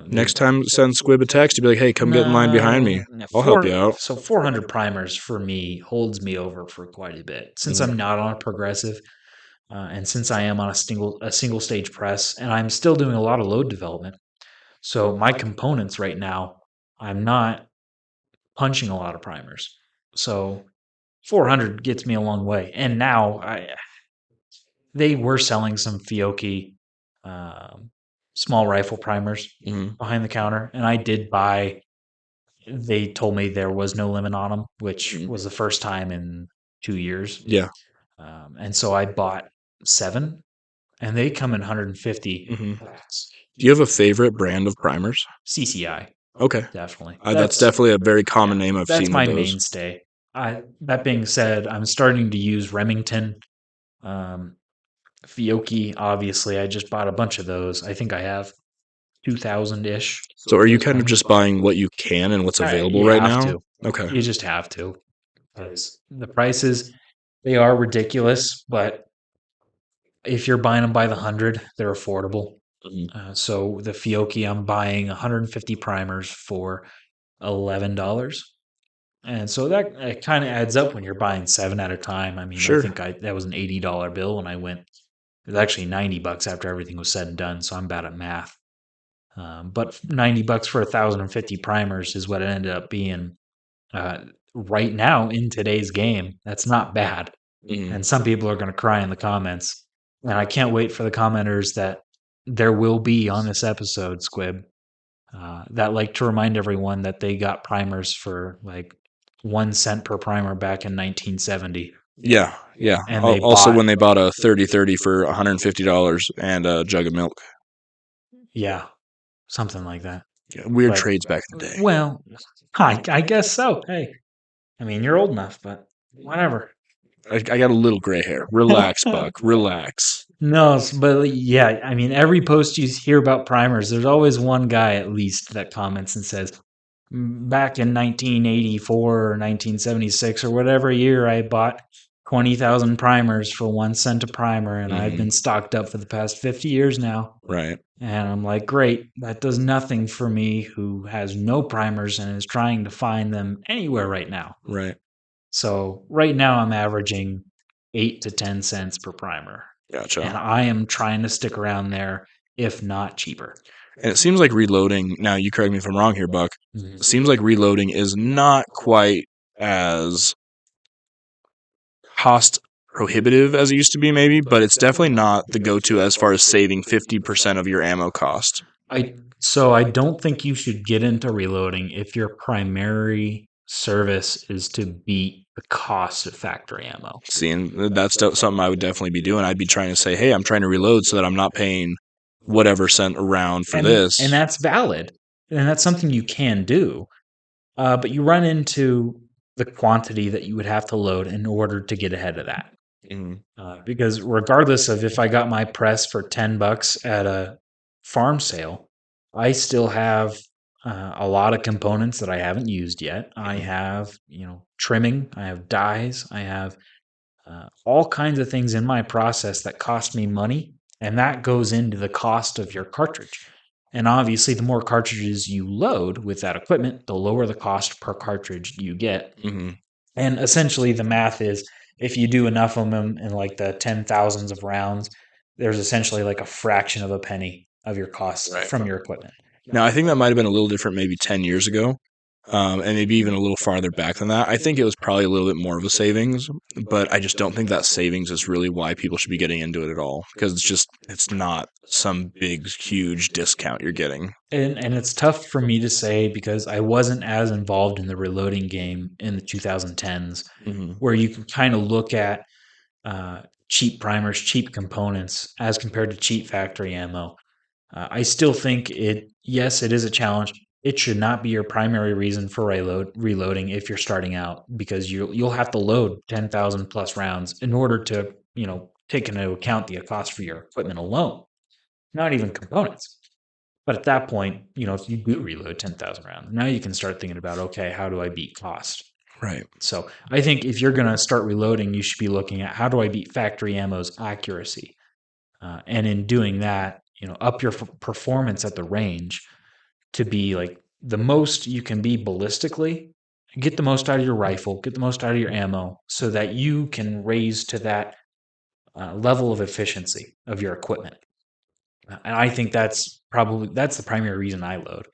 Next time, send Squib a text. You'd be like, "Hey, come get in line behind me. I'll help you out." 400 primers for me holds me over for quite a bit. Since Mhm. I'm not on a progressive, and since I am on a single stage press, and I'm still doing a lot of load development, so my components right now, I'm not punching a lot of primers. So 400 gets me a long way. And now they were selling some Fiocchi um, small rifle primers Mhm. behind the counter, and I did buy. They told me there was no limit on them, which Mhm. was the first time in 2 years. Yeah. And so I bought 7, and they come in 150 Mhm. packs. Do you have a favorite brand of primers? CCI, Okay. definitely. That's definitely a very common name I've That's seen with my those. mainstay. That being said, I'm starting to use Remington, um, Fiocchi. Obviously, I just bought a bunch of those. I think I have 2,000 ish. So are you kind of just buying what you can and what's available You right have now? to. Okay. You just have to. Because the prices, they are ridiculous, but if you're buying them by the hundred, they're affordable. Mhm. So the Fiocchi, I'm buying 150 primers for $11. And so that it kind of adds up when you're buying 7 at a time. I mean, I Sure. think that was an $80 bill when I went. It was actually $90 after everything was said and done. So I'm bad at math. But $90 for 1,050 primers is what it ended up being. Uh, right now in today's game, that's not bad. Mhm. And some people are going to cry in the comments. And I can't wait for the commenters that there will be on this episode, Squib, that like to remind everyone that they got primers for like 1 cent per primer back in 1970. Yeah, yeah. And they Also, bought, when they bought a 30-30 for $150 and a jug of milk. yeah, something like that. Yeah, weird But, trades back in the day. well, I guess so. Hey, I mean, you're old enough, but whatever. I got a little gray hair. Relax, Buck. Relax. No, but yeah, I mean, every post you hear about primers, there's always one guy at least that comments and says, back in 1984 or 1976 or whatever year, I bought 20,000 primers for 1 cent a primer, and I've Mhm. been stocked up for the past 50 years now. Right, And I'm like, great, that does nothing for me who has no primers and is trying to find them anywhere right now. right. So right now I'm averaging 8 to 10 cents per primer. And Gotcha. I am trying to stick around there, if not cheaper. And it seems like reloading, now you correct me if I'm wrong here, Buck. It Mhm. seems like reloading is not quite as cost prohibitive as it used to be, maybe, but it's definitely not the go to as far as saving 50% of your ammo cost. So I don't think you should get into reloading if your primary service is to beat the cost of factory ammo. Seeing that's something I would definitely be doing. I'd be trying to say, hey, I'm trying to reload so that I'm not paying whatever cent around for And this. that's valid. And that's something you can do. But you run into the quantity that you would have to load in order to get ahead of that. Mhm. Because regardless of if I got my press for $10 at a farm sale, I still have a lot of components that I haven't used yet. I Mhm. have, trimming, I have dies, I have all kinds of things in my process that cost me money, and that goes into the cost of your cartridge. And obviously, the more cartridges you load with that equipment, the lower the cost per cartridge you get. Mhm. And essentially, the math is if you do enough of them in like the 10,000s of rounds, there's essentially like a fraction of a penny of your costs Right. from your equipment. Now, I think that might have been a little different maybe 10 years ago, and maybe even a little farther back than that. I think it was probably a little bit more of a savings, but I just don't think that savings is really why people should be getting into it at all because it's not some big, huge discount you're getting. And it's tough for me to say because I wasn't as involved in the reloading game in the 2010s, Hmm. where you can kind of look at cheap primers, cheap components as compared to cheap factory ammo. I still think yes, it is a challenge. It should not be your primary reason for reloading if you're starting out because you'll have to load 10,000 plus rounds in order to, take into account the cost for your equipment alone, not even components. But at that point, if you do reload 10,000 rounds, now you can start thinking about, okay, how do I beat cost? Right. So I think if you're going to start reloading, you should be looking at how do I beat factory ammo's accuracy, and in doing that, up your performance at the range to be like the most you can be ballistically, get the most out of your rifle, get the most out of your ammo, so that you can raise to that level of efficiency of your equipment. And I think that's the primary reason I load,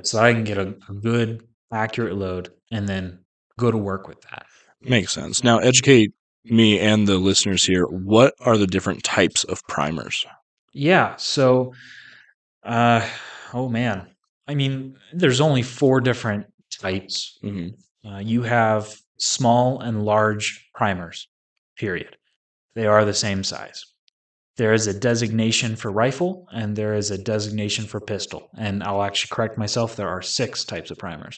so I can get a good, accurate load and then go to work with that. Makes sense. Now, educate me and the listeners here. What are the different types of primers? Yeah. So, oh man, I mean, there's only 4 different types. You have small and large primers. Period. They are the same size. There is a designation for rifle and there is a designation for pistol. And I'll actually correct myself. There are 6 types of primers.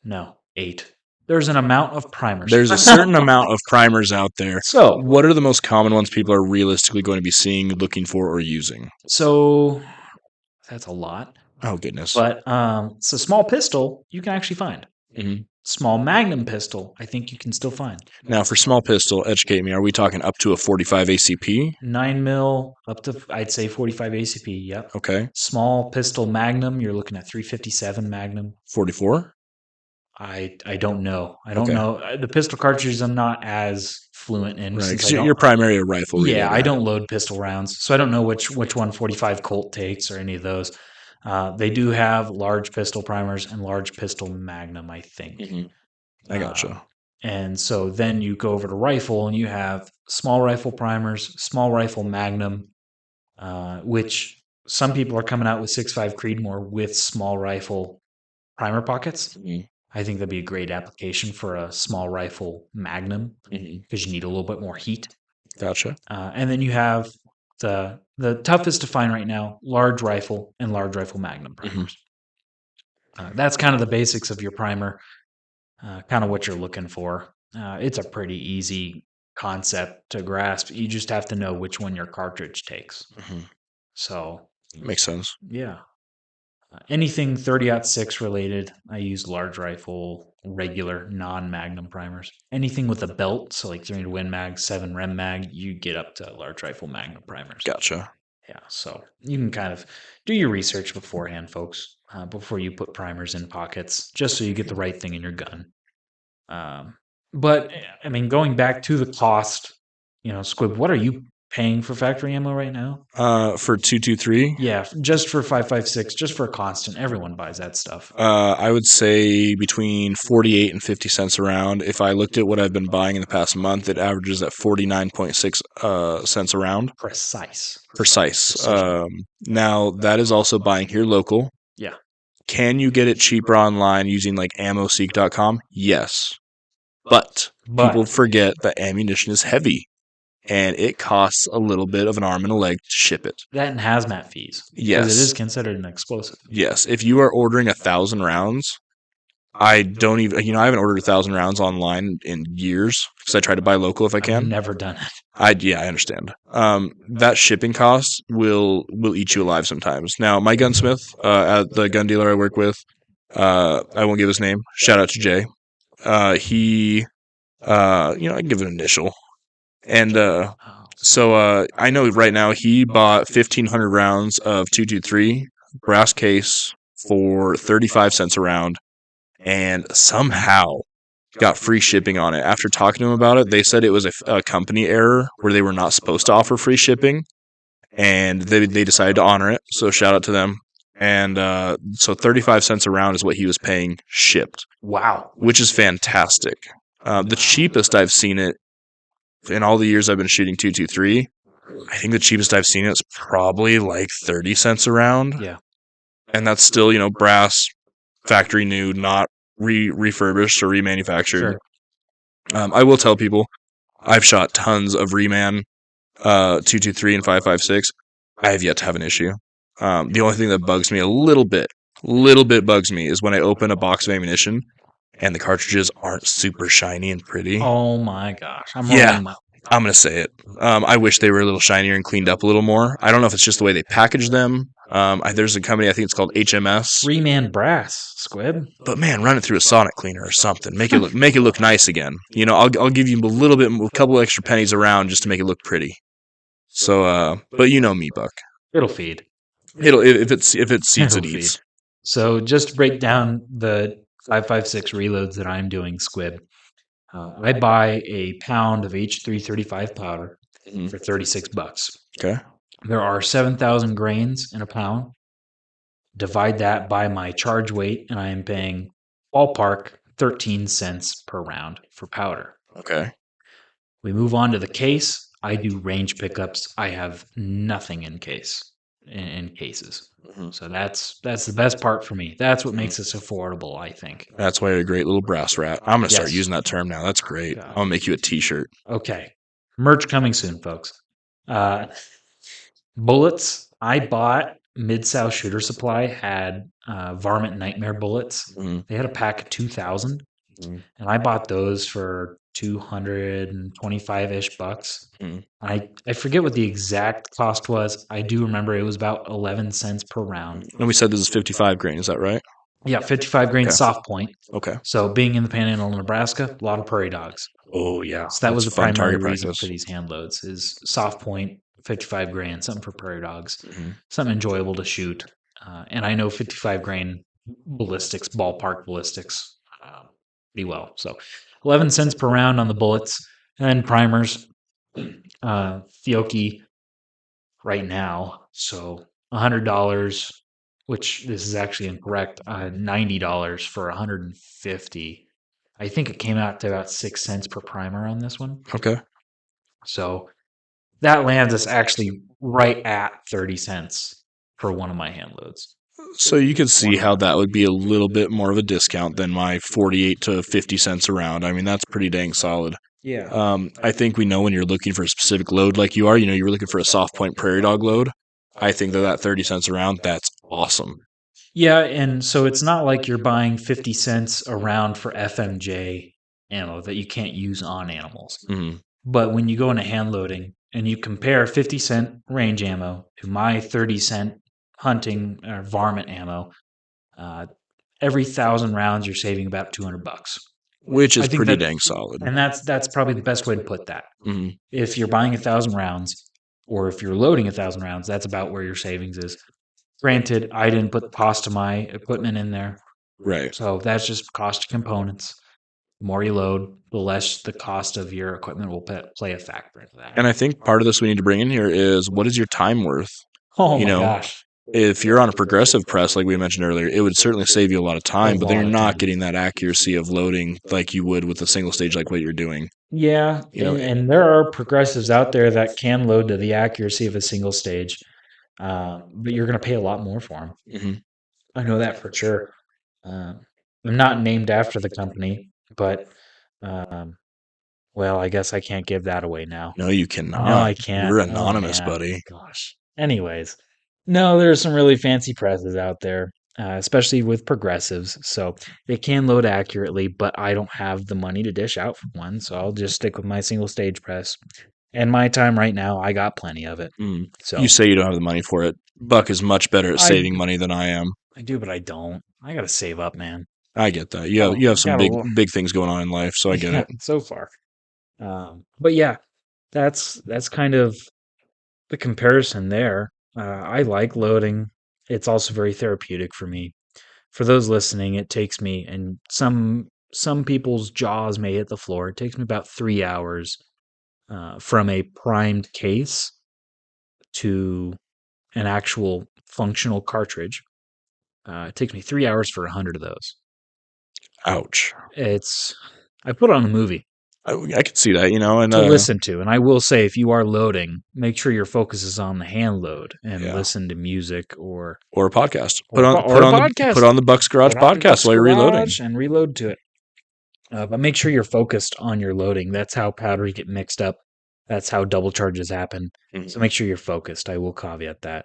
No, 8. There's an amount of primers. There's a certain amount of primers out there. So, What are the most common ones people are realistically going to be seeing, looking for, or using? so that's a lot. Oh, goodness. But so small pistol, you can actually find. Mhm. Small magnum pistol, I think you can still find. Now, for small pistol, educate me. Are we talking up to a 45 ACP? 9 mil up to, I'd say, 45 ACP. Yep. Okay. Small pistol magnum, you're looking at 357 magnum. 44? I don't know. I don't Okay. know. The pistol cartridges I'm not as fluent in. Right, since because I don't- you're primarily a rifle Yeah, reloader. I don't load pistol rounds, so I don't know which one 45 Colt takes or any of those. They do have large pistol primers and large pistol magnum, I think. Mhm. I gotcha. And so then you go over to rifle and you have small rifle primers, small rifle magnum, which some people are coming out with 6.5 Creedmoor with small rifle primer pockets. Mhm. I think that'd be a great application for a small rifle magnum Mhm. because you need a little bit more heat. Gotcha. And then you have the toughest to find right now, large rifle and large rifle magnum primers. That's kind of the basics of your primer, kind of what you're looking for. It's a pretty easy concept to grasp. You just have to know which one your cartridge takes. Mhm. So, Makes sense. yeah. Anything 30-06 related, I use large rifle, regular, non-magnum primers. Anything with a belt, so like 300 Win Mag, 7 Rem Mag, you get up to large rifle magnum primers. Gotcha. Yeah, so you can kind of do your research beforehand, folks, before you put primers in pockets, just so you get the right thing in your gun. But I mean, going back to the cost, Squib, what are you paying for factory ammo right now? For 223, Yeah, just for 5.56, just for a constant. Everyone buys that stuff. I would say between 48 and 50 cents a round. If I looked at what I've been buying in the past month, it averages at 49.6 cents a round. Precise. Precise. Now, that is also buying here local. Yeah. Can you get it cheaper online using like ammoseek.com? Yes. But people forget that ammunition is heavy and it costs a little bit of an arm and a leg to ship it. That and hazmat fees. Yes. Because it is considered an explosive. Yes. If you are ordering 1,000 rounds, I don't even, I haven't ordered 1,000 rounds online in years because I try to buy local if I can. I've never done it. I understand. That shipping cost will eat you alive sometimes. Now, my gunsmith at the gun dealer I work with, I won't give his name. Shout out to Jay. He, I can give an initial. And so I know right now he bought 1,500 rounds of 223 brass case for 35 cents a round, and somehow got free shipping on it. After talking to him about it, they said it was a company error where they were not supposed to offer free shipping, and they decided to honor it. So shout out to them. And so 35 cents a round is what he was paying shipped. Wow. Which is fantastic. The cheapest I've seen it in all the years I've been shooting 223, I think the cheapest I've seen it is probably like 30 cents a round. Yeah. And that's still, brass, factory new, not refurbished or remanufactured. Sure. I will tell people, I've shot tons of reman 223 and 5.56. I have yet to have an issue. The only thing that bugs me a little bit bugs me is when I open a box of ammunition and the cartridges aren't super shiny and pretty. Oh my gosh. I'm going to say it. I wish they were a little shinier and cleaned up a little more. I don't know if it's just the way they package them. There's a company, I think it's called HMS. 3-man brass, Squib. But man, run it through a sonic cleaner or something. Make it look nice again. I'll give you a couple extra pennies around just to make it look pretty. So, but you know me, Buck. It'll feed. If it seeds, It'll it eats. feed. So just to break down the 5.56 reloads that I'm doing, Squib. I buy a pound of H335 powder for $36. Okay. There are 7,000 grains in a pound. Divide that by my charge weight, and I am paying ballpark 13 cents per round for powder. Okay. We move on to the case. I do range pickups. I have nothing in cases. So that's the best part for me. That's what makes this affordable, I think. That's why you're a great little brass rat. I'm gonna start Yes. using that term now. That's great. God. I'll make you a T-shirt. Okay. Merch coming soon, folks. Bullets. I bought Mid-South Shooter Supply had Varmint Nightmare bullets. Mhm. They had a pack of 2,000, Mhm. and I bought those for 225-ish bucks. Mhm. I forget what the exact cost was. I do remember it was about 11 cents per round. And we said this is 55 grain. Is that right? Yeah, 55 grain Okay. soft point. Okay. So being in the Panhandle, Nebraska, a lot of prairie dogs. Oh yeah. So that was the fun primary target reason practice. for these hand loads is soft point, 55 grain, something for prairie dogs, Mhm. something enjoyable to shoot. And I know 55 grain ballistics, ballpark ballistics, pretty well. So 11 cents per round on the bullets. And then primers, Fiocchi right now. So $100, which this is actually incorrect, $90 for 150. I think it came out to about 6 cents per primer on this one. Okay. So that lands us actually right at 30 cents for one of my hand loads. So you could see how that would be a little bit more of a discount than my 48 to 50 cents a round. I mean, that's pretty dang solid. Yeah. I think we know when you're looking for a specific load like you are, you're looking for a soft point prairie dog load. I think that 30 cents a round, that's awesome. Yeah, and so it's not like you're buying 50 cents a round for FMJ ammo that you can't use on animals. Mm-hmm. But when you go into hand loading and you compare 50-cent range ammo to my 30-cent hunting or varmint ammo, every 1,000 rounds you're saving about $200, Which is pretty that, dang solid. and that's probably the best way to put that. Mm-hmm. If you're buying 1,000 rounds, or if you're loading 1,000 rounds, that's about where your savings is. Granted, I didn't put the cost of my equipment in there, Right. so that's just cost of components. The more you load, the less the cost of your equipment will play a factor into that. And I think part of this we need to bring in here is what is your time worth? Oh my gosh. If you're on a progressive press, like we mentioned earlier, it would certainly save you a lot of time, but then you're not getting that accuracy of loading like you would with a single stage like what you're doing. Yeah, and there are progressives out there that can load to the accuracy of a single stage, but you're going to pay a lot more for them. Mm-hmm. I know that for sure. I'm not named after the company, but well, I guess I can't give that away now. No, you cannot. No, I can't. You're anonymous, man. buddy. Gosh. Anyways, no, there's some really fancy presses out there, especially with progressives. So they can load accurately, but I don't have the money to dish out for one. So I'll just stick with my single stage press. And my time right now, I got plenty of it. So You say you don't have the money for it. Buck is much better at saving money than I am. I do, but I don't. I got to save up, man. I get that. You have some big things going on in life, so I get it. So far. But yeah, that's kind of the comparison there. I like loading. It's also very therapeutic for me. For those listening, it takes me, and some people's jaws may hit the floor. It takes me about 3 hours from a primed case to an actual functional cartridge. It takes me 3 hours for 100 of those. Ouch. I put on a movie. I can see that, and to listen to. And I will say, if you are loading, make sure your focus is on the hand load and listen to music or a podcast. Put on the Buck's Garage podcast while you're reloading and reload to it. But make sure you're focused on your loading. That's how powders get mixed up. That's how double charges happen. Mm-hmm. So make sure you're focused. I will caveat that.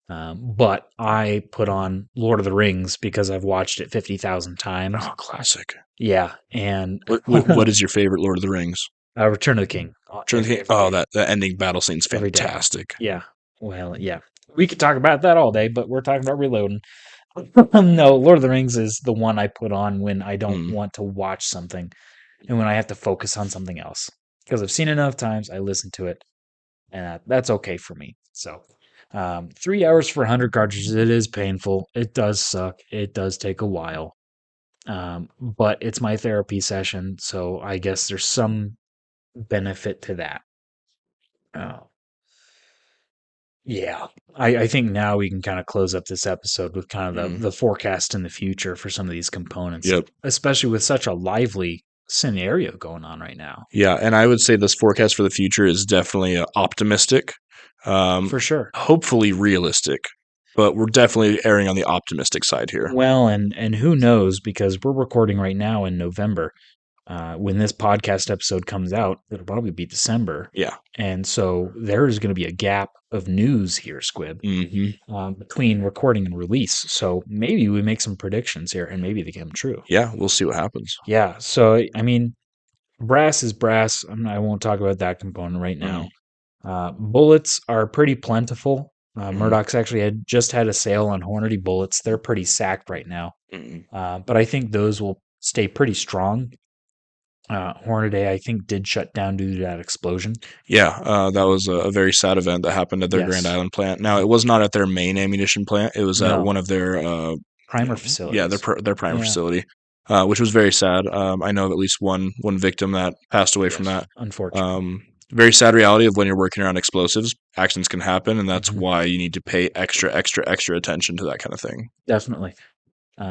But I put on Lord of the Rings because I've watched it 50,000 times. Oh, classic. Yeah, and what is your favorite Lord of the Rings? Return of the King. Return of the King. Oh, that ending battle scene's fantastic. Yeah. Well, yeah. We could talk about that all day, but we're talking about reloading. No, Lord of the Rings is the one I put on when I don't Mm, want to watch something and when I have to focus on something else. Because I've seen it enough times, I listen to it, and that's okay for me. So, 3 hours for 100 cartridges, it is painful. It does suck. It does take a while. But it's my therapy session, so I guess there's some benefit to that. Uh, yeah, I think now we can kind of close up this episode with kind of mm, the forecast in the future for some of these components, yep. especially with such a lively scenario going on right now. Yeah, and I would say this forecast for the future is definitely optimistic, For sure. hopefully realistic, but we're definitely erring on the optimistic side here. Well, and who knows, because we're recording right now in November. When this podcast episode comes out, it'll probably be December. Yeah. And so there is going to be a gap of news here, Squib, Hmm. between recording and release. So maybe we make some predictions here and maybe they come true. Yeah, we'll see what happens. Yeah. So, I mean, brass is brass. I won't talk about that component right Mm, now. Bullets are pretty plentiful. mm, Murdoch's actually had a sale on Hornady bullets. They're pretty sacked right now. mm. But I think those will stay pretty strong. Hornady, I think, did shut down due to that explosion. Yeah, that was a very sad event that happened at their Grand Yes. Island plant. Now, it was not at their main ammunition plant. It was at No. one of their, Primer yeah, facilities. their primer Yeah. facility, which was very sad. I know of at least one victim that passed away from Yes. that. Unfortunately. Um, very sad reality of when you're working around explosives, accidents can happen, and that's Mhm. why you need to pay extra attention to that kind of thing. Definitely.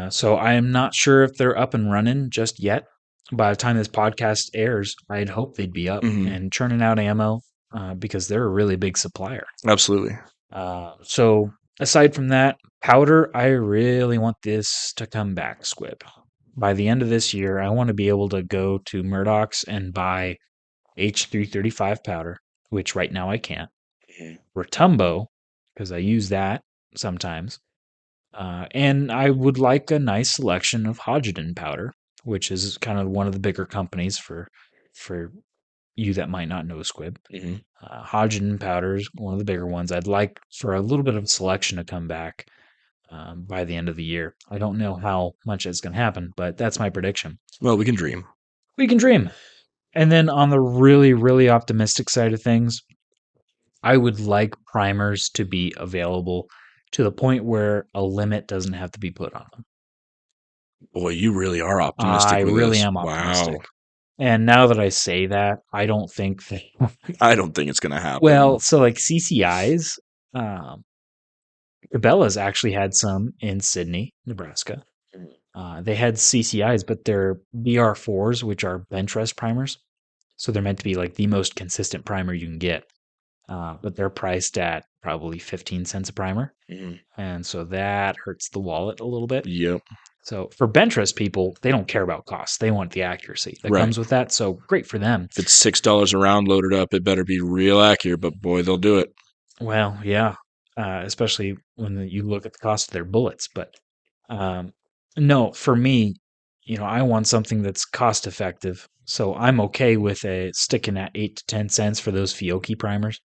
So I am not sure if they're up and running just yet. By the time this podcast airs, I'd hope they'd be up Hmm. and churning out ammo because they're a really big supplier. Absolutely. So aside from that, powder, I really want this to come back, Squib. By the end of this year, I want to be able to go to Murdoch's and buy H335 powder, which right now I can't. Rotumbo, because I use that sometimes. And I would like a nice selection of Hodgdon powder, which is kind of one of the bigger companies for you that might not know Squib. Hmm. Hodgdon powder is one of the bigger ones. I'd like for a little bit of a selection to come back by the end of the year. I don't know how much it's going to happen, but that's my prediction. Well, we can dream. We can dream. And then on the really, really optimistic side of things, I would like primers to be available to the point where a limit doesn't have to be put on them. Boy, you really are I optimistic with really this. am Wow. optimistic. And now that I say that, I don't think that. I don't think it's going to Well, happen. so like CCIs, um, Cabela's actually had some in Sydney, Nebraska. They had CCIs, but they're BR4s, which are bench rest primers. So they're meant to be like the most consistent primer you can get. But they're priced at probably 15 cents a primer. Mhm. And so that hurts the wallet a little bit. Yep. So for bench rest people, they don't care about cost. They want the accuracy that Right. comes with that. So great for them. If it's $6 a round loaded up, it better be real accurate, but boy, they'll do it. Well, yeah, especially when you look at the cost of their bullets. But um, no, for me, I want something that's cost effective. So I'm okay with sticking at 8 to 10 cents for those Fiocchi primers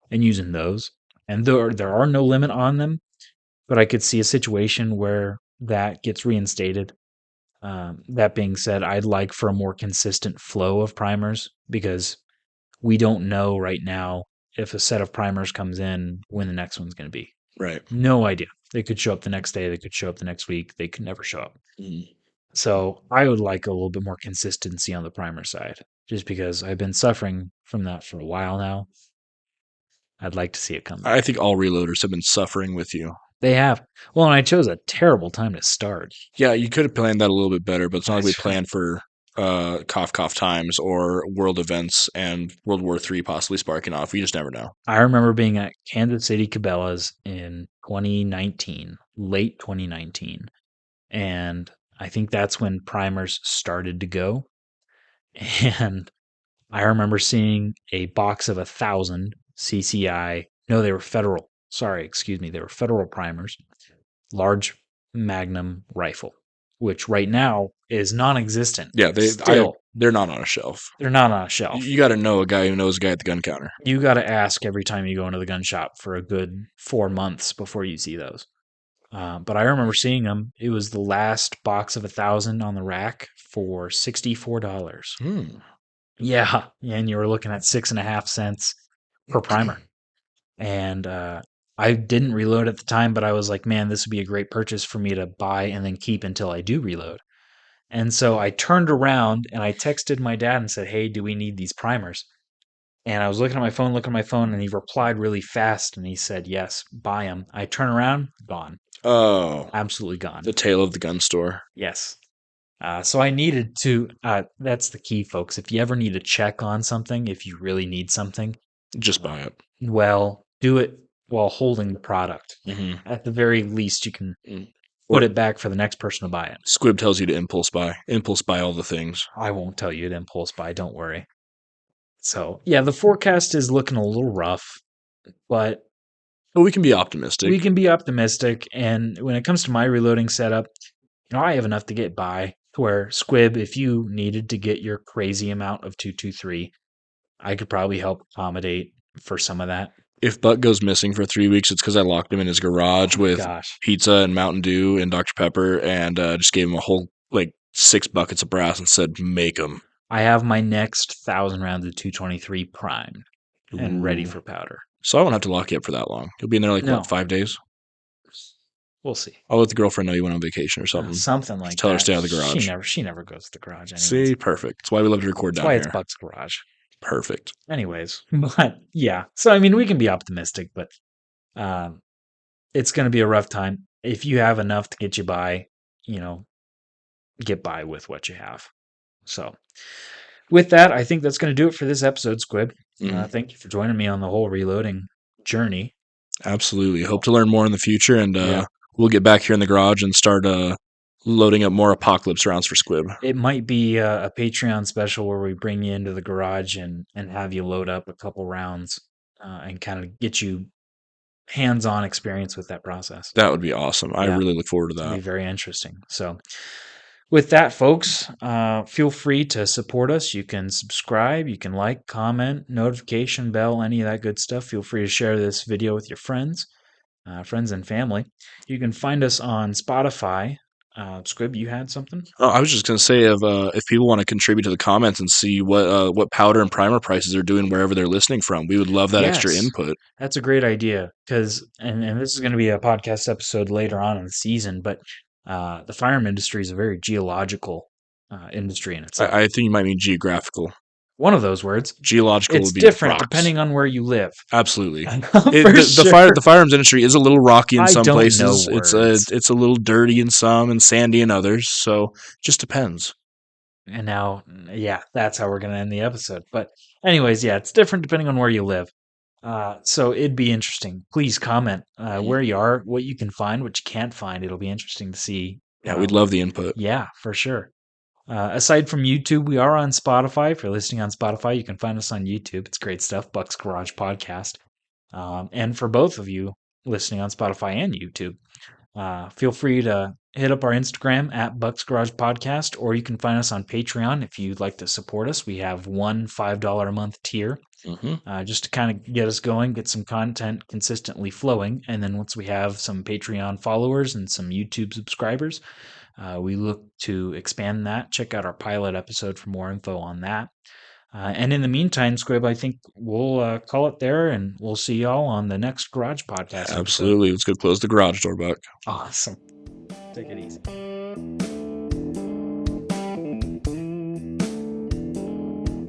and using those. And there are no limit on them, but I could see a situation where that gets reinstated. That being said, I'd like for a more consistent flow of primers because we don't know right now if a set of primers comes in when the next one's going to be. Right. No idea. They could show up the next day. They could show up the next week. They could never show up. Mhm. So I would like a little bit more consistency on the primer side, just because I've been suffering from that for a while now. I'd like to see it come I back. think all reloaders have been suffering with you. They have. Well, and I chose a terrible time to start. Yeah, you could have planned that a little bit better, but it's not like we That's right. planned for cough times or world events and World War III possibly sparking off. We just never know. I remember being at Kansas City Cabela's in 2019, late 2019. And I think that's when primers started to go. And I remember seeing a box of 1,000 CCI. No, they were federal. Sorry, excuse me. They were federal primers, large magnum rifle, which right now is non existent Yeah, still. They're not on a shelf. They're not on a shelf. You got to know a guy who knows a guy at the gun counter. You got to ask every time you go into the gun shop for a good 4 months before you see those. But I remember seeing them. It was the last box of 1,000 on the rack for $64. Yeah, and you were looking at 6.5 cents per primer. And I didn't reload at the time, but I was like, man, this would be a great purchase for me to buy and then keep until I do reload. And so I turned around and I texted my dad and said, hey, do we need these primers? And I was looking at my phone, and he replied really fast and he said, yes, buy them. I turn around, gone. Oh, Absolutely gone. the tale of the gun store. Yes. So I needed to, that's the key, folks. If you ever need to check on something, if you really need something, Just buy it. well, do it while holding the product. Mm-hmm. At the very least, you can put it back for the next person to buy it. Squib tells you to impulse buy. Impulse buy all the things. I won't tell you to impulse buy, don't worry. So, yeah, the forecast is looking a little rough, but we can be optimistic. We can be optimistic. And when it comes to my reloading setup, I have enough to get by to where Squib, if you needed to get your crazy amount of 223, I could probably help accommodate for some of that. If Buck goes missing for 3 weeks, it's because I locked him in his garage with pizza and Mountain Dew and Dr. Pepper and just gave him a whole, 6 buckets of brass and said, make them. I have my next 1,000 rounds of 223 primed and ready for powder. So I won't have to lock you up for that long. You'll be in there 5 days? We'll see. I'll let the girlfriend know you went on vacation or something. Something like that. Tell her to stay out of the garage. She never goes to the garage anyways. See, perfect. That's why we love to record down here. That's why it's Buck's garage. Perfect. Anyways, but yeah. So, I mean, we can be optimistic, but it's going to be a rough time. If you have enough to get you by, get by with what you have. So, with that, I think that's going to do it for this episode, Squib. Thank you for joining me on the whole reloading journey. Absolutely. Hope to learn more in the future, and we'll get back here in the garage and start loading up more apocalypse rounds for Squib. It might be a Patreon special where we bring you into the garage and have you load up a couple rounds and kind of get you hands-on experience with that process. That would be awesome. I really look forward to that. It'd be very interesting. So with that, folks, feel free to support us. You can subscribe, you can like, comment, notification bell, any of that good stuff. Feel free to share this video with your friends and family. You can find us on Spotify. Squib, you had something? Oh, I was just going to say, if people want to contribute to the comments and see what powder and primer prices are doing wherever they're listening from, we would love that extra input. That's a great idea because, and this is going to be a podcast episode later on in the season, but the firearm industry is a very geological industry in itself. I think you might mean geographical. One of those words. Geological it's would be different rocks. Depending on where you live. Absolutely. The firearms industry is a little rocky in some places. It's a little dirty in some and sandy in others. So just depends. And now, that's how we're going to end the episode. But anyways, it's different depending on where you live. So it'd be interesting. Please comment where you are, what you can find, what you can't find. It'll be interesting to see. Yeah, we'd love the input. Yeah, for sure. Aside from YouTube, we are on Spotify. If you're listening on Spotify, you can find us on YouTube. It's great stuff. Buck's Garage Podcast. And for both of you listening on Spotify and YouTube, feel free to hit up our Instagram at Buck's Garage Podcast, or you can find us on Patreon if you'd like to support us. We have one $5 a month tier just to kind of get us going, get some content consistently flowing. And then once we have some Patreon followers and some YouTube subscribers, we look to expand that. Check out our pilot episode for more info on that. And in the meantime, Squib, I think we'll call it there, and we'll see y'all on the next Garage Podcast. Absolutely. Let's go close the garage door, Buck. Awesome. Take it easy.